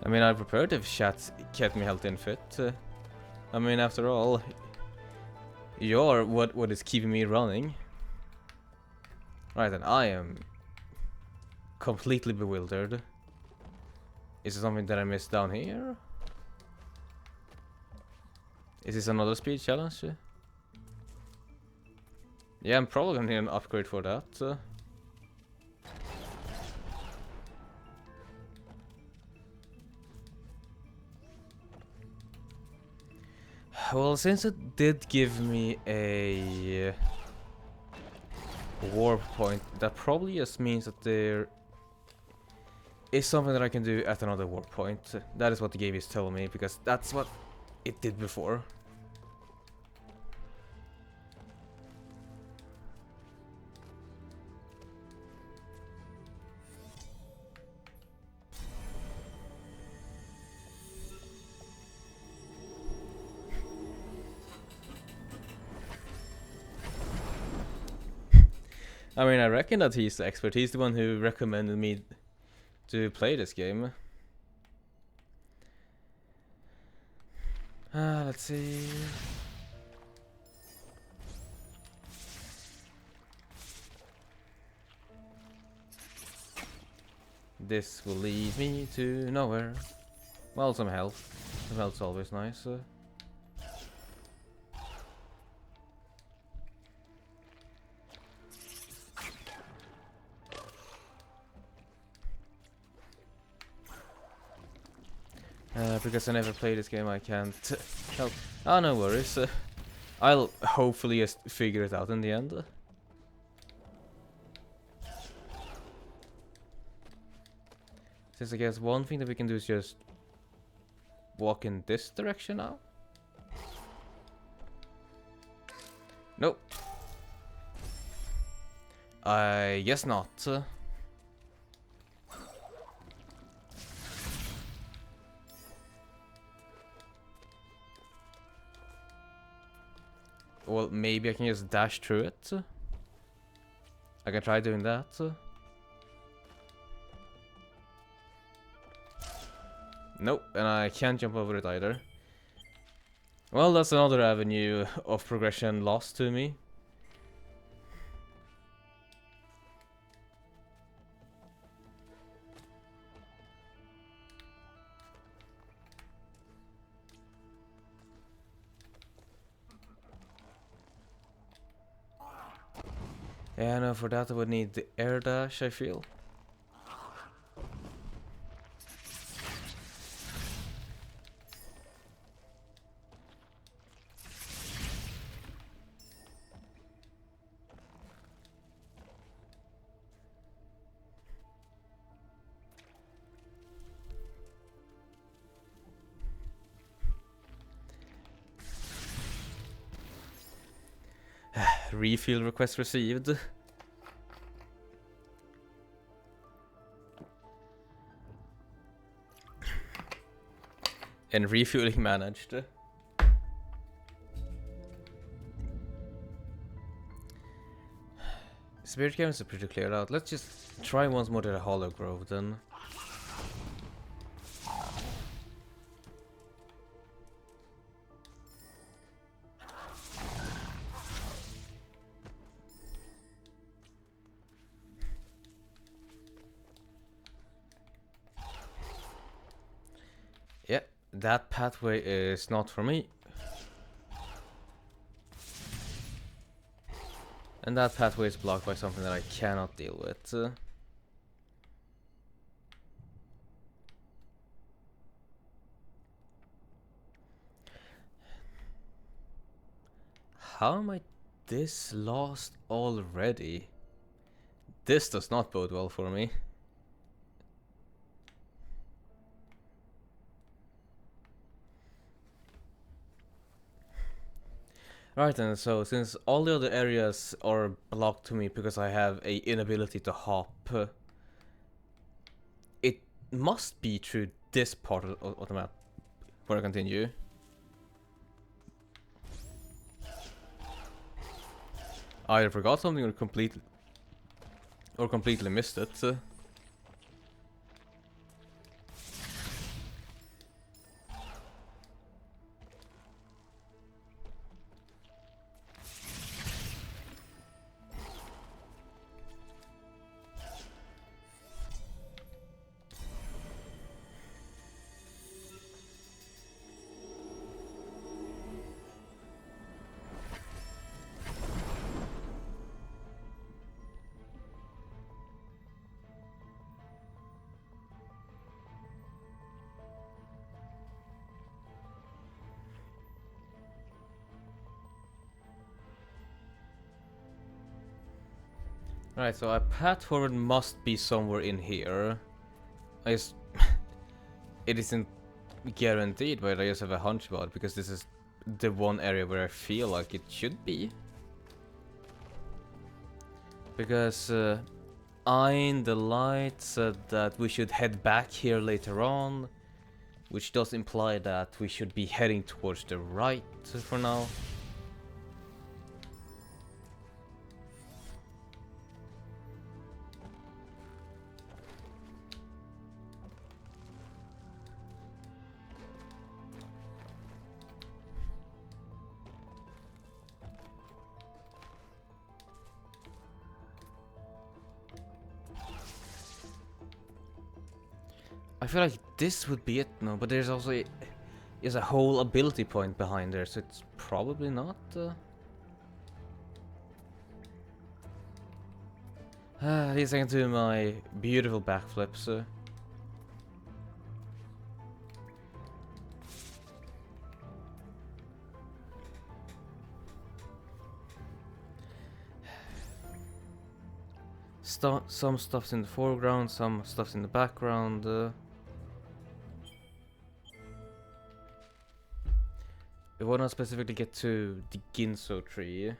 I mean, I prepared if chat kept me healthy and fit. I mean, after all, you're what is keeping me running. Right then, I am completely bewildered. Is it something that I missed down here? Is this another speed challenge? Yeah, I'm probably gonna need an upgrade for that. Well, since it did give me a warp point, that probably just means that there is something that I can do at another warp point. That is what the game is telling me, because that's what it did before. I mean, I reckon that he's the expert. He's the one who recommended me to play this game. Let's see. This will lead me to nowhere. Well, some health. Some health's always nice. Because I never played this game, I can't help. Oh, no worries. I'll hopefully just figure it out in the end. Since I guess one thing that we can do is just walk in this direction now. Nope. I guess not. Well, maybe I can just dash through it. I can try doing that. Nope, and I can't jump over it either. Well, that's another avenue of progression lost to me. Yeah, no, for that I would need the air dash, I feel. Refill request received. And refueling managed. Spirit games are pretty cleared out. Let's just try once more to the Hollow Grove then. Yeah, that pathway is not for me. And that pathway is blocked by something that I cannot deal with. How am I this lost already? This does not bode well for me. Right then, so since all the other areas are blocked to me because I have a inability to hop, it must be through this part of the map where I continue. I either forgot something or completely missed it. Right, so a path forward must be somewhere in here. It isn't guaranteed, but I just have a hunch about it because this is the one area where I feel like it should be. Because Ein the Light said that we should head back here later on, which does imply that we should be heading towards the right for now. I feel like this would be it now, but there's also a whole ability point behind there, so it's probably not. At least I can do my beautiful backflips. Some stuff's in the foreground, some stuff's in the background. We want to specifically get to the Ginso tree.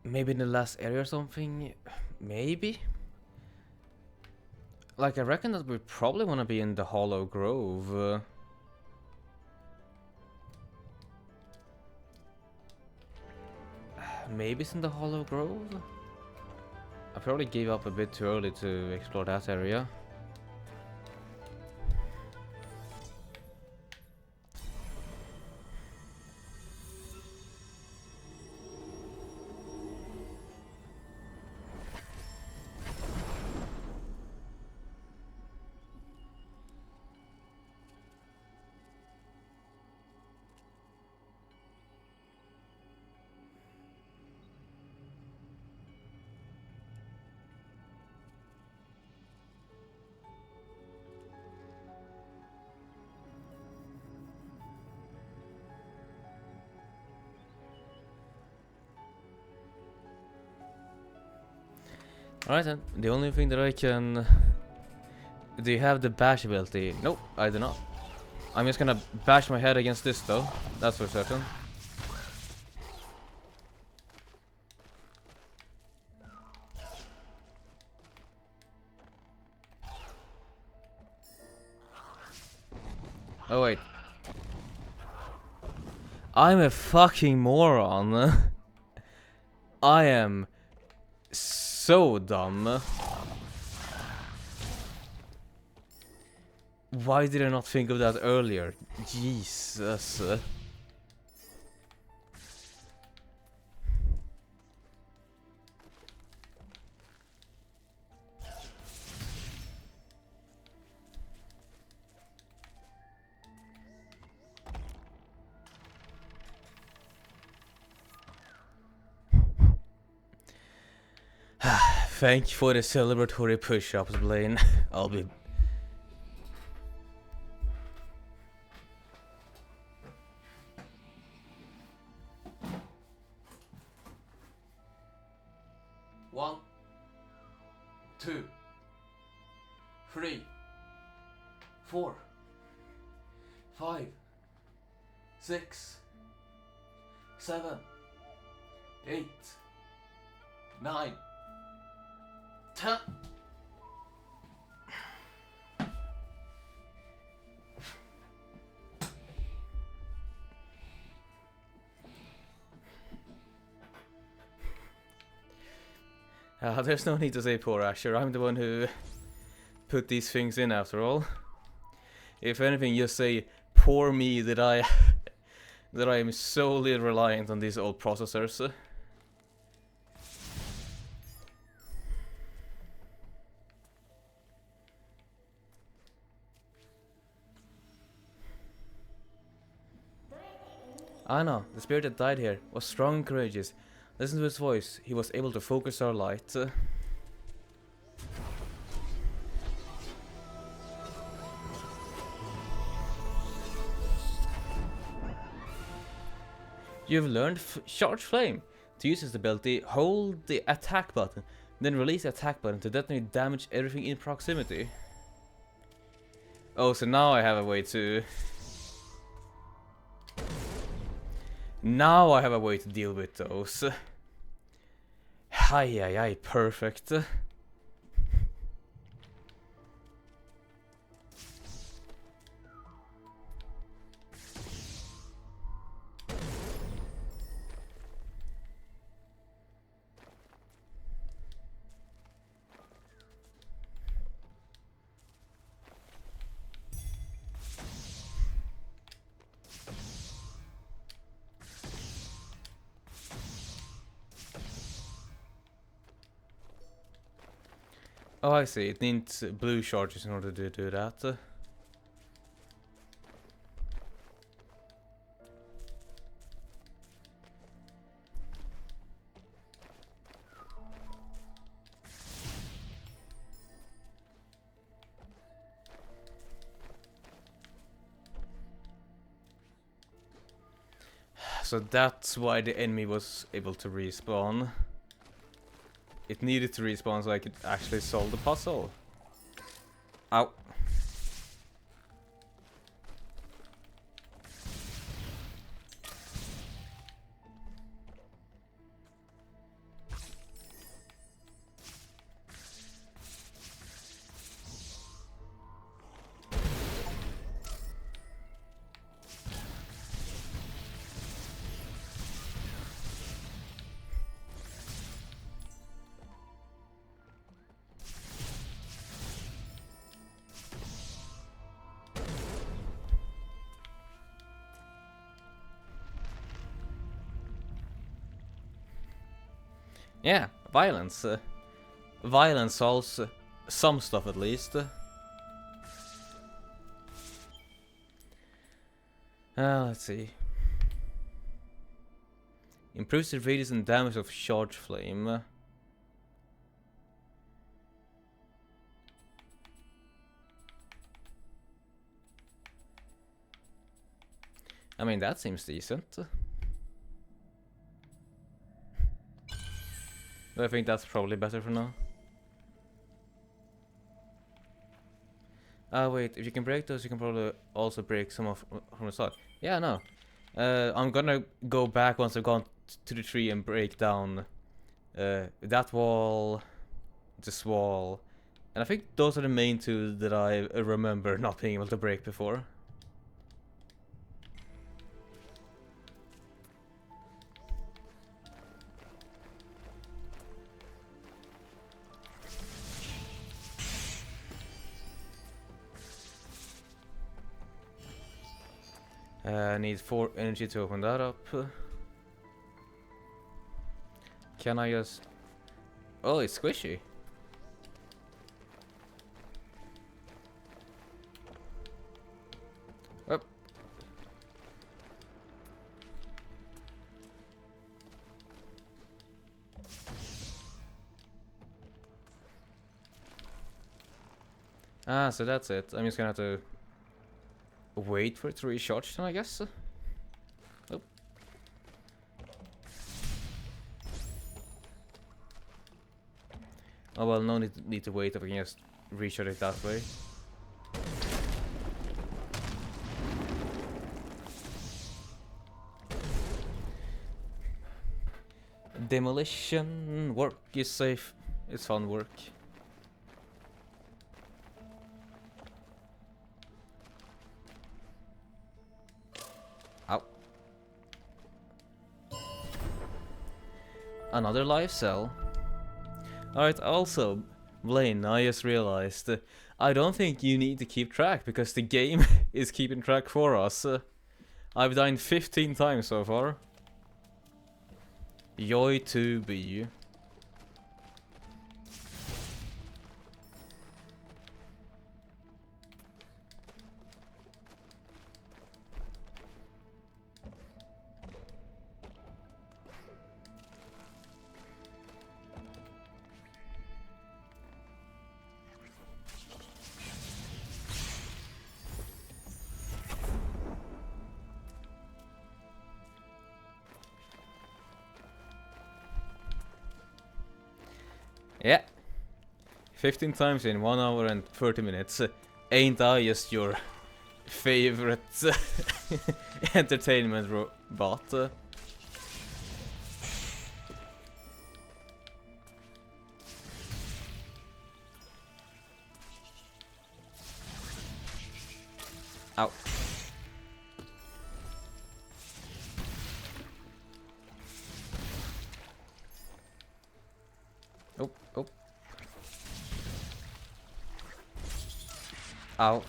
Maybe in the last area or something? Maybe? Like, I reckon that we probably want to be in the Hollow Grove. Maybe it's in the Hollow Grove? I probably gave up a bit too early to explore that area. Alright then, the only thing that I can... Do you have the bash ability? Nope, I do not. I'm just gonna bash my head against this though, that's for certain. Oh wait. I'm a fucking moron. I am so dumb. Why did I not think of that earlier? Jesus. Thank you for the celebratory push-ups, Blaine. I'll be... One, 2, 3, 4, 5, 6, 7, 8, 9, 10. There's no need to say poor Azure. I'm the one who put these things in after all. If anything, just say poor me that I am solely reliant on these old processors. Anna, the spirit that died here, was strong and courageous. Listen to his voice. He was able to focus our light. You've learned Charge Flame. To use this ability, hold the attack button, then release the attack button to detonate damage everything in proximity. Oh, so now I have a way to... Now I have a way to deal with those. Hi, perfect. Oh, I see. It needs blue charges in order to do that. So that's why the enemy was able to respawn. It needed to respawn so I could actually solve the puzzle. Ow. Yeah, violence. Violence solves some stuff at least. Let's see. Improves the radius and damage of Charge Flame. I mean, that seems decent. But I think that's probably better for now. Wait, if you can break those, you can probably also break some of from the start. Yeah, no. I'm gonna go back once I've gone to the tree and break down that wall, this wall, and I think those are the main two that I remember not being able to break before. Need 4 energy to open that up. Can I just... Oh, it's squishy. Oh. Ah, so that's it. I'm just gonna have to wait for it to recharge then, I guess. Oh. Oh well, no need to wait if I can just recharge it that way. Demolition work is safe. It's fun work. Ow. Another life cell. Alright, also, Blaine, I just realized I don't think you need to keep track because the game is keeping track for us. I've died 15 times so far. Joy to be. Yeah. 15 times in 1 hour and 30 minutes. Ain't I just your favorite entertainment bot? Ow. Oh, oh. Ow.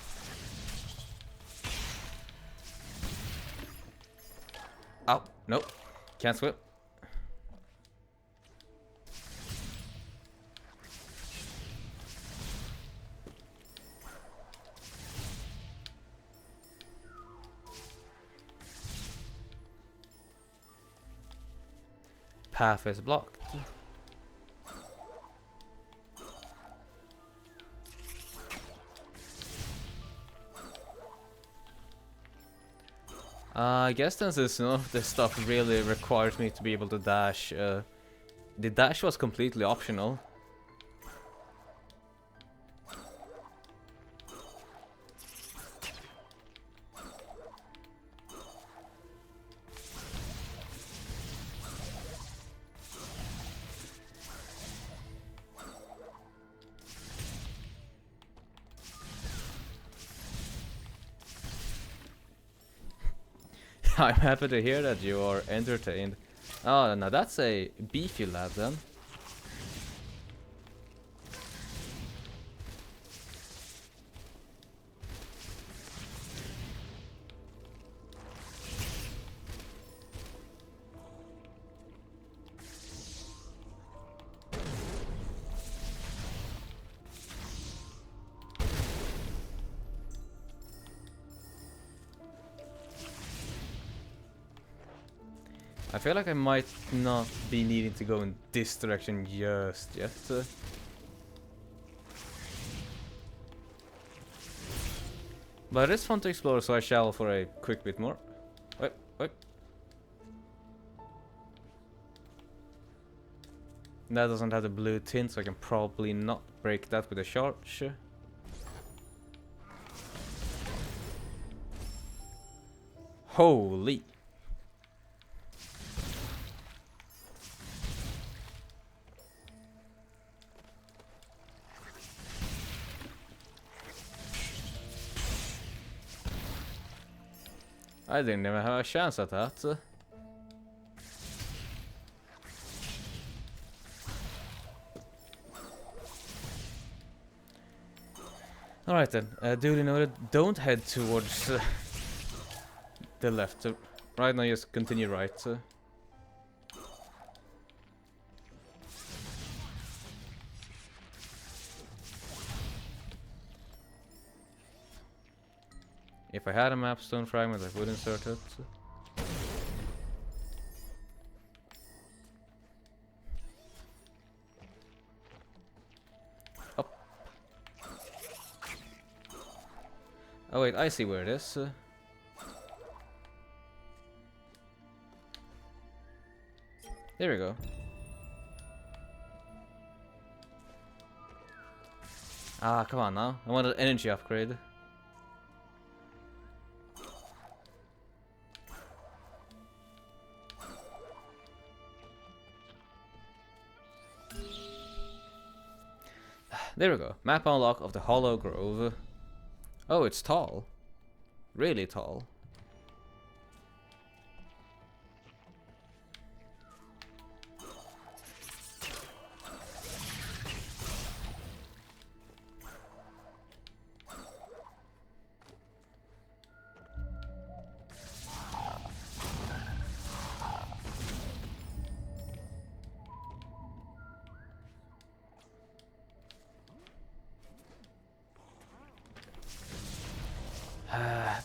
Ow. Nope. Can't swim. Path is blocked. I guess since none of this stuff really requires me to be able to dash, the dash was completely optional. I'm happy to hear that you are entertained. Oh, now that's a beefy lad then. I feel like I might not be needing to go in this direction just yet. But it is fun to explore, so I shall for a quick bit more. Wait, wait. That doesn't have the blue tint, so I can probably not break that with a charge. Holy! I didn't even have a chance at that. Alright then, duly noted, don't head towards The left. Right now, just continue right. If I had a map stone fragment, I would insert it. Up. Oh wait, I see where it is. There we go. Ah, come on now. I want an energy upgrade. There we go. Map unlock of the Hollow Grove. Oh, it's tall. Really tall.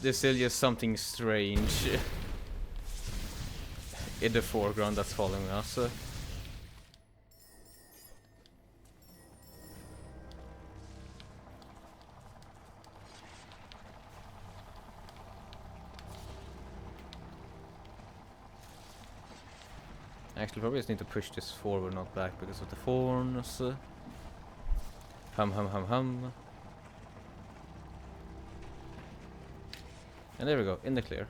There's still just something strange in the foreground that's following us. Actually, probably just need to push this forward, not back, because of the thorns. Hum hum hum hum. And there we go, in the clear.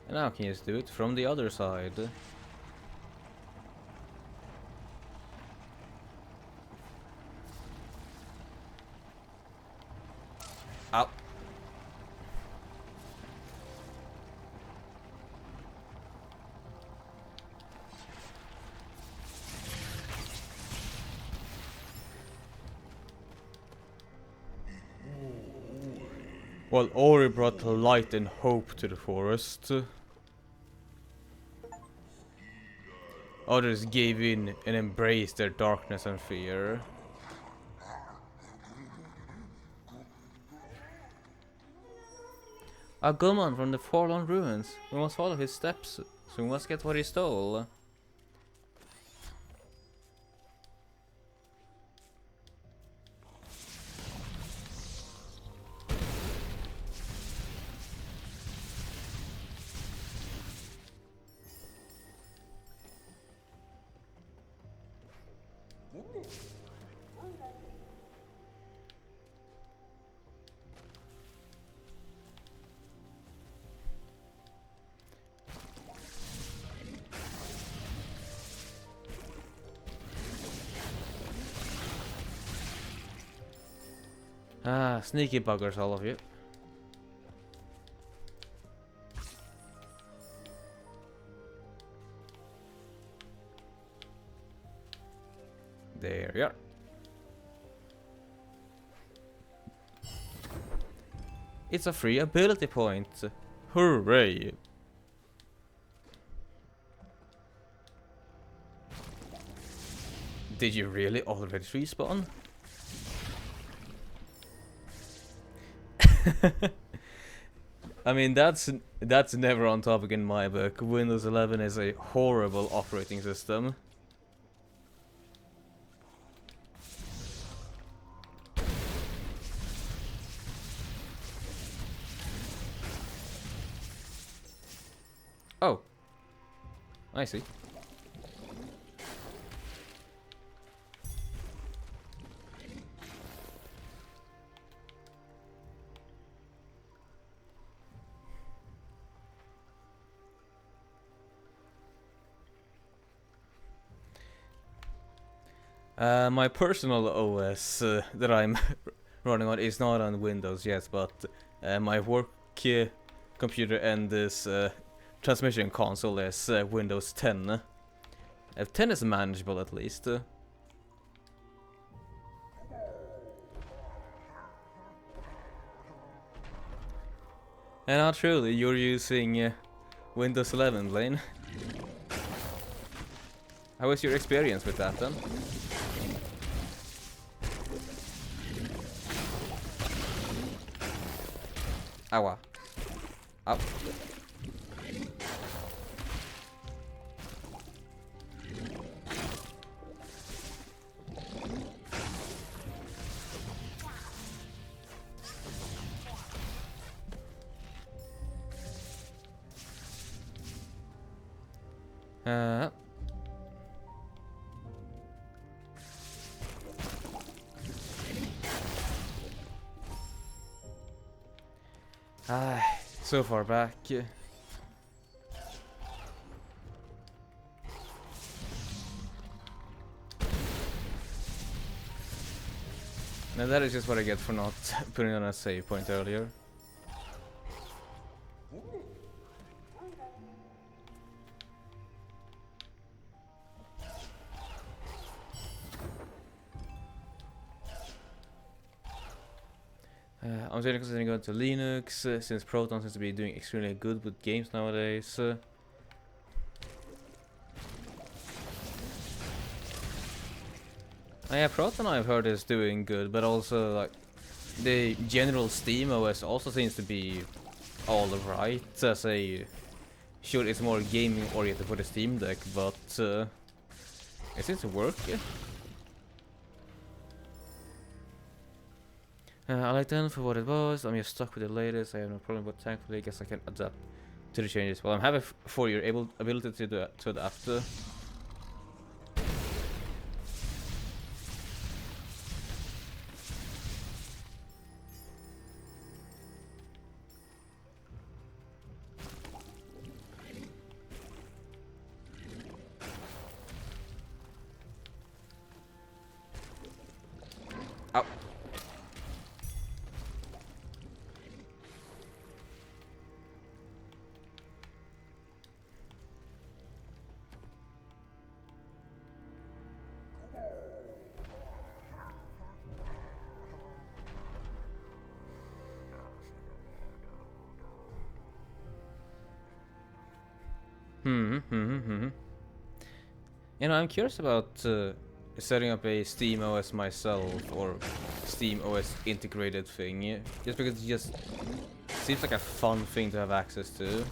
And now I can just do it from the other side. Ow. Well, Ori brought light and hope to the forest. Others gave in and embraced their darkness and fear. A gunman from the forlorn ruins. We must follow his steps, so we must get what he stole. Ah, sneaky buggers, all of you. There you are. It's a free ability point. Hooray! Did you really already respawn? I mean, that's never on topic in my book. Windows 11 is a horrible operating system. Oh, I see. My personal OS that I'm running on is not on Windows yet, but my work computer and this transmission console is Windows 10. 10 is manageable at least. And not truly, you're using Windows 11, Blaine. How was your experience with that then? Ow. Ow. So far back. Now that is just what I get for not putting on a save point earlier. I'm really considering going to Linux, since Proton seems to be doing extremely good with games nowadays. Yeah, Proton I've heard is doing good, but also like the general Steam OS also seems to be alright. As a sure, it's more gaming oriented for the Steam Deck, but it seems to work. I like them for what it was. I'm just stuck with the latest. I have no problem, but thankfully I guess I can adapt to the changes. Well, I'm happy for your ability to adapt. Ow. You know, I'm curious about setting up a Steam OS myself, or Steam OS integrated thing, just because it just seems like a fun thing to have access to.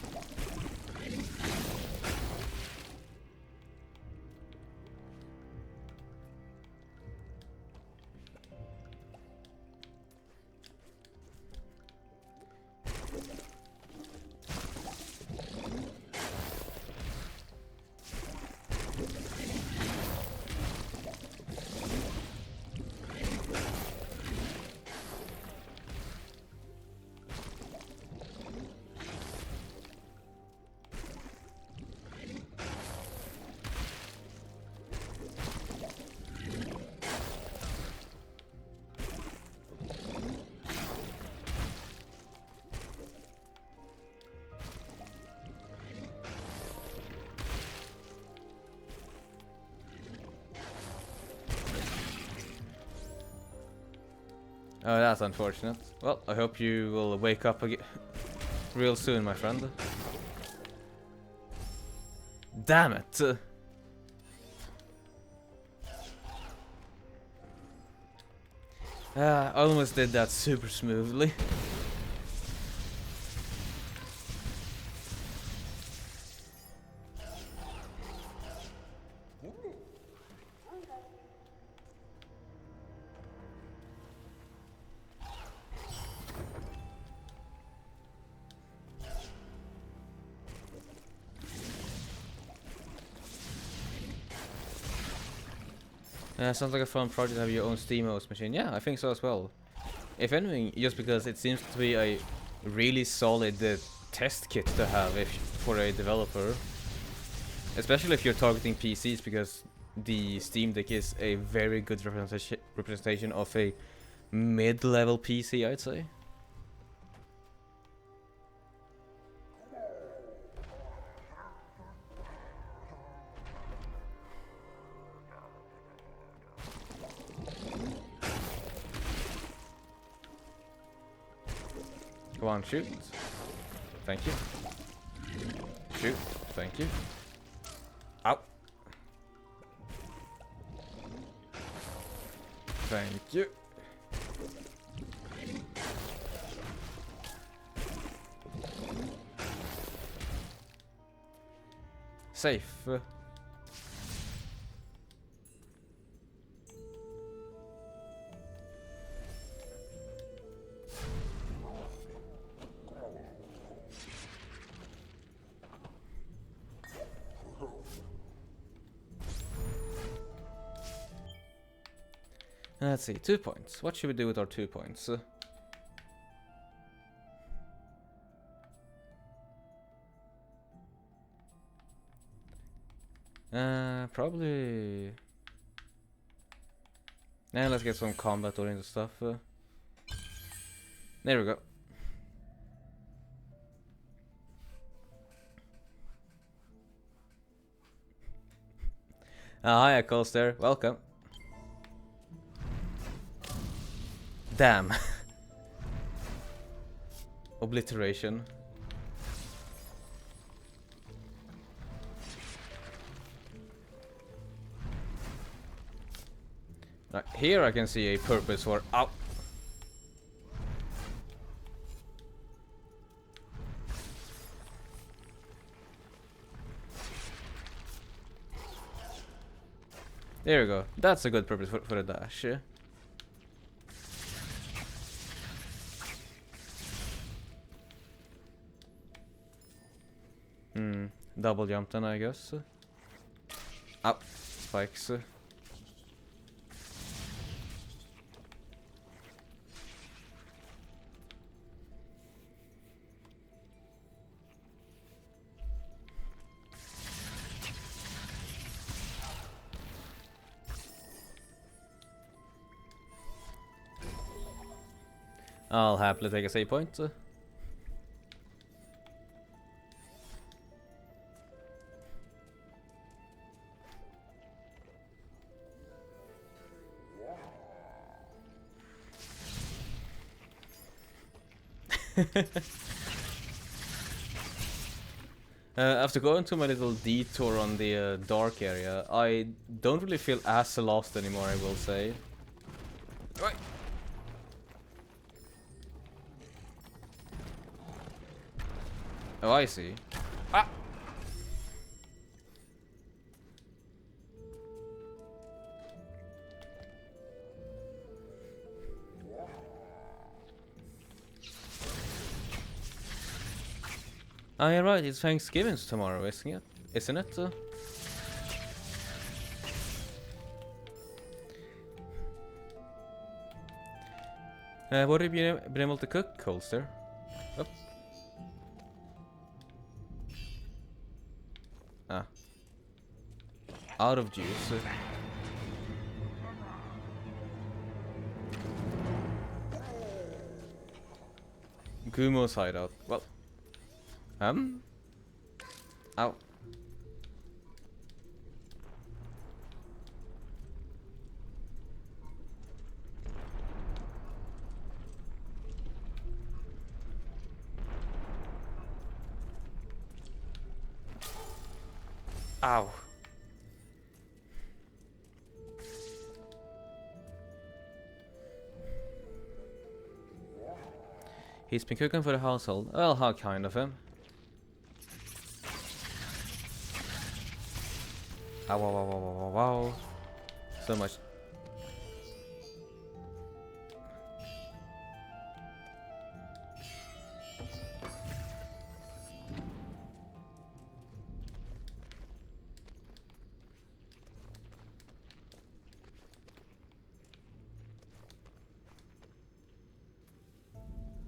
Oh, that's unfortunate. Well, I hope you will wake up again real soon, my friend. Damn it! I almost did that super smoothly. Sounds like a fun project to have your own SteamOS machine. Yeah, I think so as well. If anything, just because it seems to be a really solid test kit to have for a developer. Especially if you're targeting PCs, because the Steam Deck is a very good representation of a mid-level PC, I'd say. Come on, shoot. Thank you. Shoot. Thank you. Ow. Thank you. Safe. Let's see, 2 points. What should we do with our 2 points? Probably... Yeah, let's get some combat-oriented stuff. There we go. Hi, Echoes there. Welcome. Damn. Obliteration. Here I can see a purpose for... Ow! There we go. That's a good purpose for the dash. Double jump then, I guess. Ow! Spikes. I'll happily take a save point. After going to my little detour on the dark area, I don't really feel as lost anymore, I will say. Right. Oh, I see. Ah! Oh, yeah, right, it's Thanksgiving tomorrow, isn't it? Isn't it? What have you been able to cook, Colster? Oh. Ah. Out of juice. Gumo's hideout. Well. Ow. Ow. He's been cooking for the household. Well, how kind of him. Ow, wow, wow, wow, wow, wow. So much.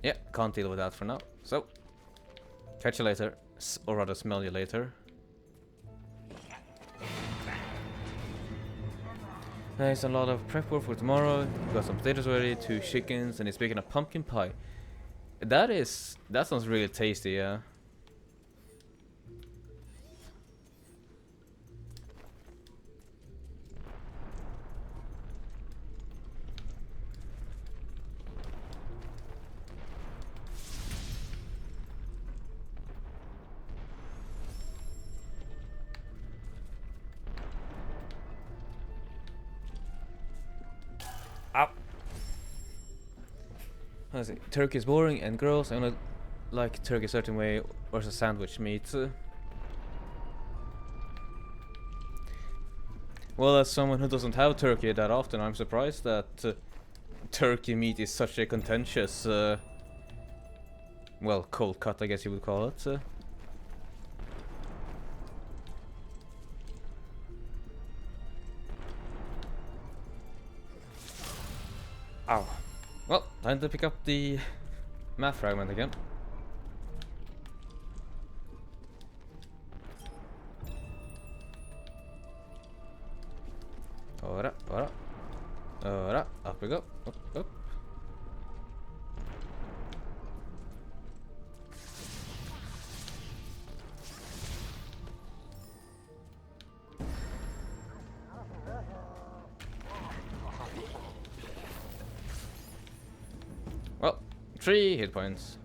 Yeah, can't deal with that for now. So, catch you later. Or rather, smell you later. There's a lot of prep work for tomorrow. Got some potatoes ready, 2 chickens, and he's making a pumpkin pie. That sounds really tasty, yeah. Let's see. Turkey is boring and gross. I only like turkey a certain way or as a sandwich meat. Well, as someone who doesn't have turkey that often, I'm surprised that turkey meat is such a contentious, well, cold cut, I guess you would call it. Ow. Well, time to pick up the math fragment again. Ora, ora. Ora, up we go. Up, up. Well, 3 hit points.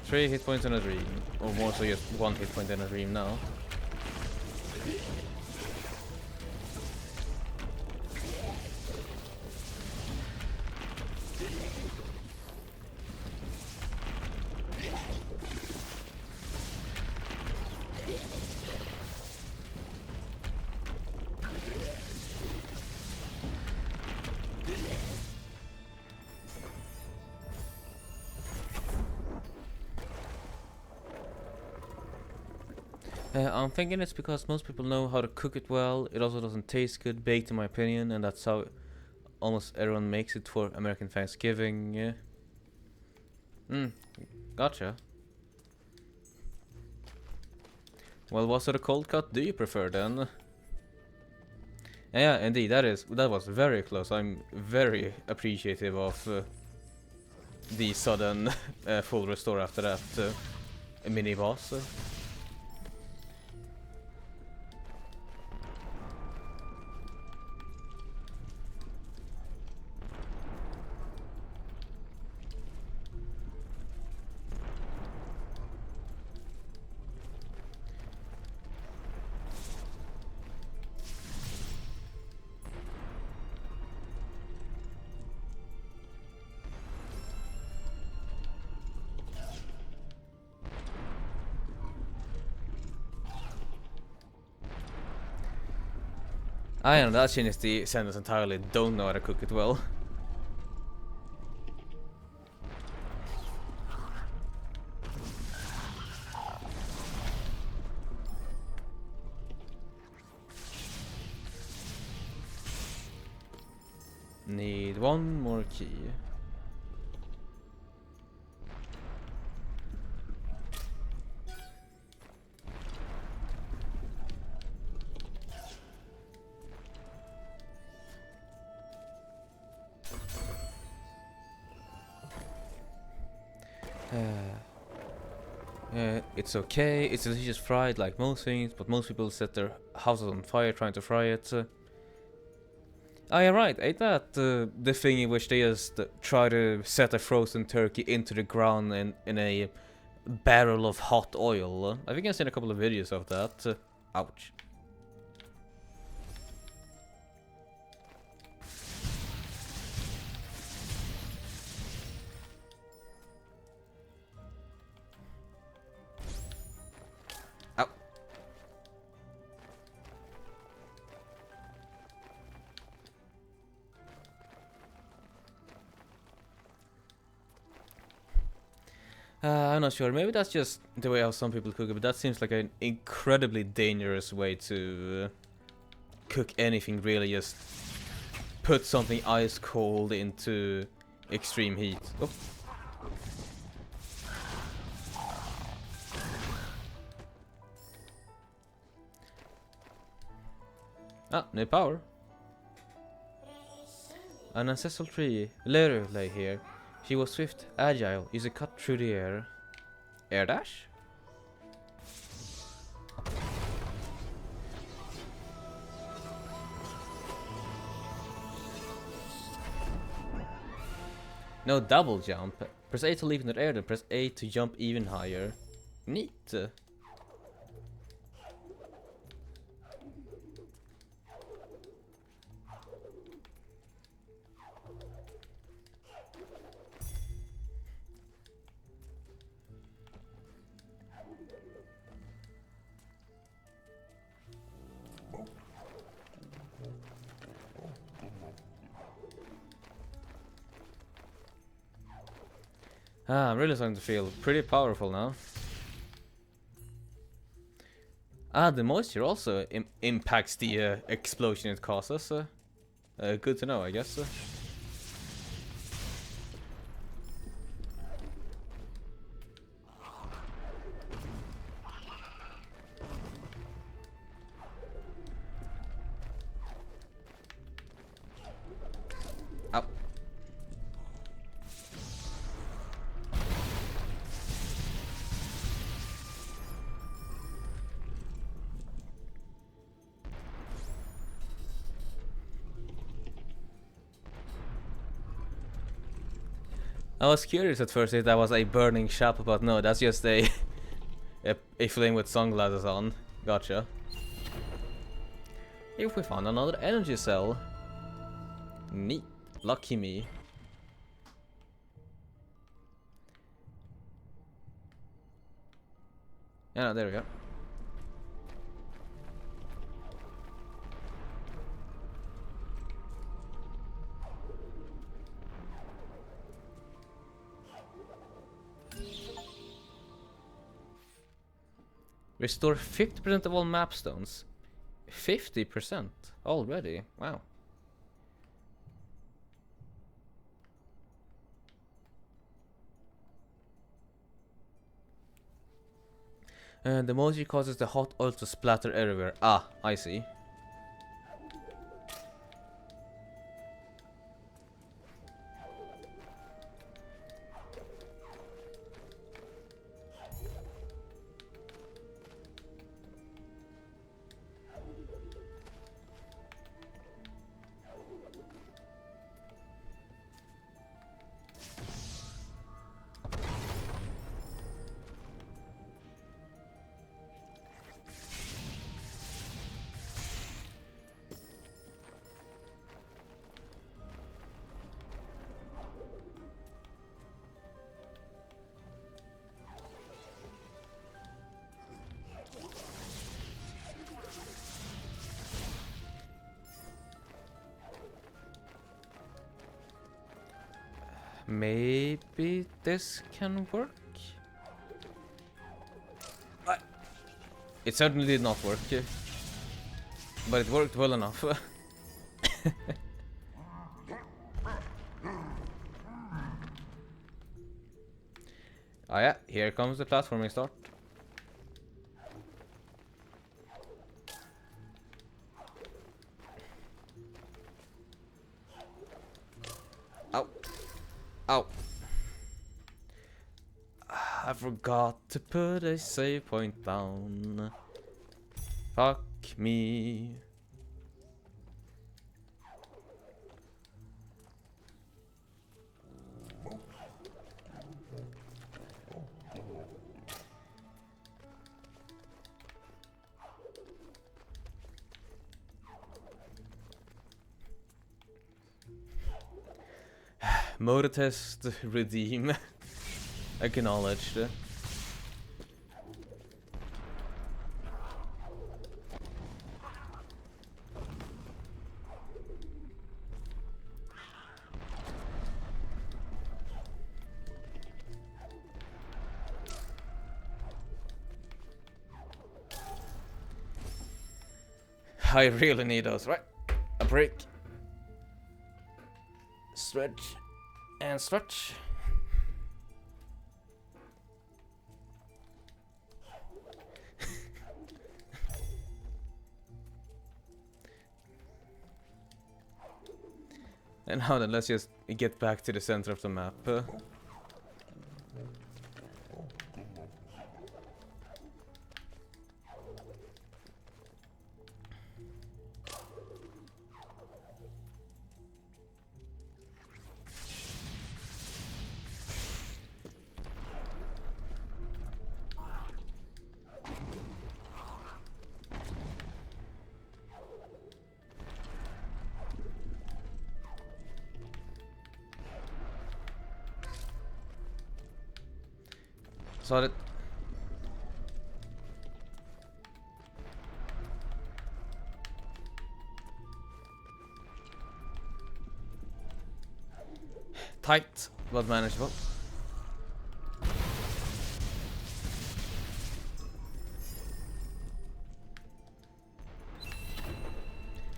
Three hit points in a dream, or more so just 1 hit point in a dream now. I'm thinking it's because most people know how to cook it well. It also doesn't taste good baked in my opinion, and that's how almost everyone makes it for American Thanksgiving. Gotcha. Well, what sort of cold cut do you prefer then? Yeah, indeed, that was very close. I'm very appreciative of the sudden full restore after that mini boss. I know that changes the sentence entirely. Don't know how to cook it well. Need one more key. It's okay, it's delicious fried like most things, but most people set their houses on fire trying to fry it. Oh yeah, right, ain't that the thing in which they just try to set a frozen turkey into the ground in a barrel of hot oil? I think I've seen a couple of videos of that. Ouch. I'm not sure. Maybe that's just the way how some people cook it, but that seems like an incredibly dangerous way to cook anything, really. Just put something ice cold into extreme heat. Oh. Ah, no power. An ancestral tree. Leru lay here. She was swift, agile, used a cut through the air. Air dash? No, double jump. Press A to leap in the air, then press A to jump even higher. Neat. I'm really starting to feel pretty powerful now. The moisture also impacts the explosion it causes. Good to know, I guess. Ow. I was curious at first if that was a burning shop, but no, that's just a a flame with sunglasses on. Gotcha. If we found another energy cell. Neat. Lucky me. Yeah, there we go. Restore 50% of all map stones. 50% already. Wow. The emoji causes the hot oil to splatter everywhere. Ah, I see. Maybe this can work? It certainly did not work. But it worked well enough. Oh yeah, here comes the platforming start. Ow. Ow. I forgot to put a save point down. Fuck me. Motor test, redeem. Acknowledged. I really need those, right? A break. Stretch. And stretch. And now then, let's just get back to the center of the map. saw it. Tight, but manageable.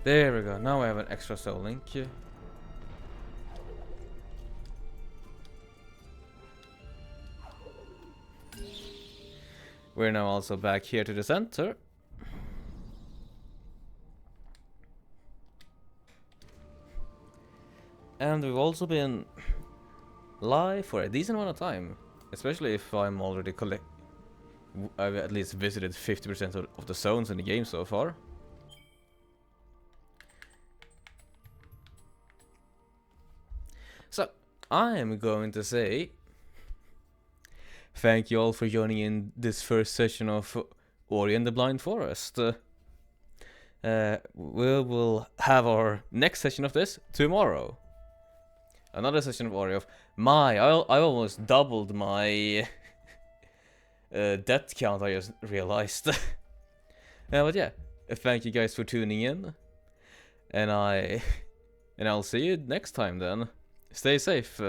There we go, now I have an extra soul link. We're now also back here to the center. And we've also been live for a decent amount of time. Especially if I'm already I've at least visited 50% of the zones in the game so far. So, I am going to say thank you all for joining in this first session of Ori and the Blind Forest. We will have our next session of this tomorrow. Another session of Ori of I almost doubled my death count, I just realized. But yeah, thank you guys for tuning in. And I'll see you next time then. Stay safe.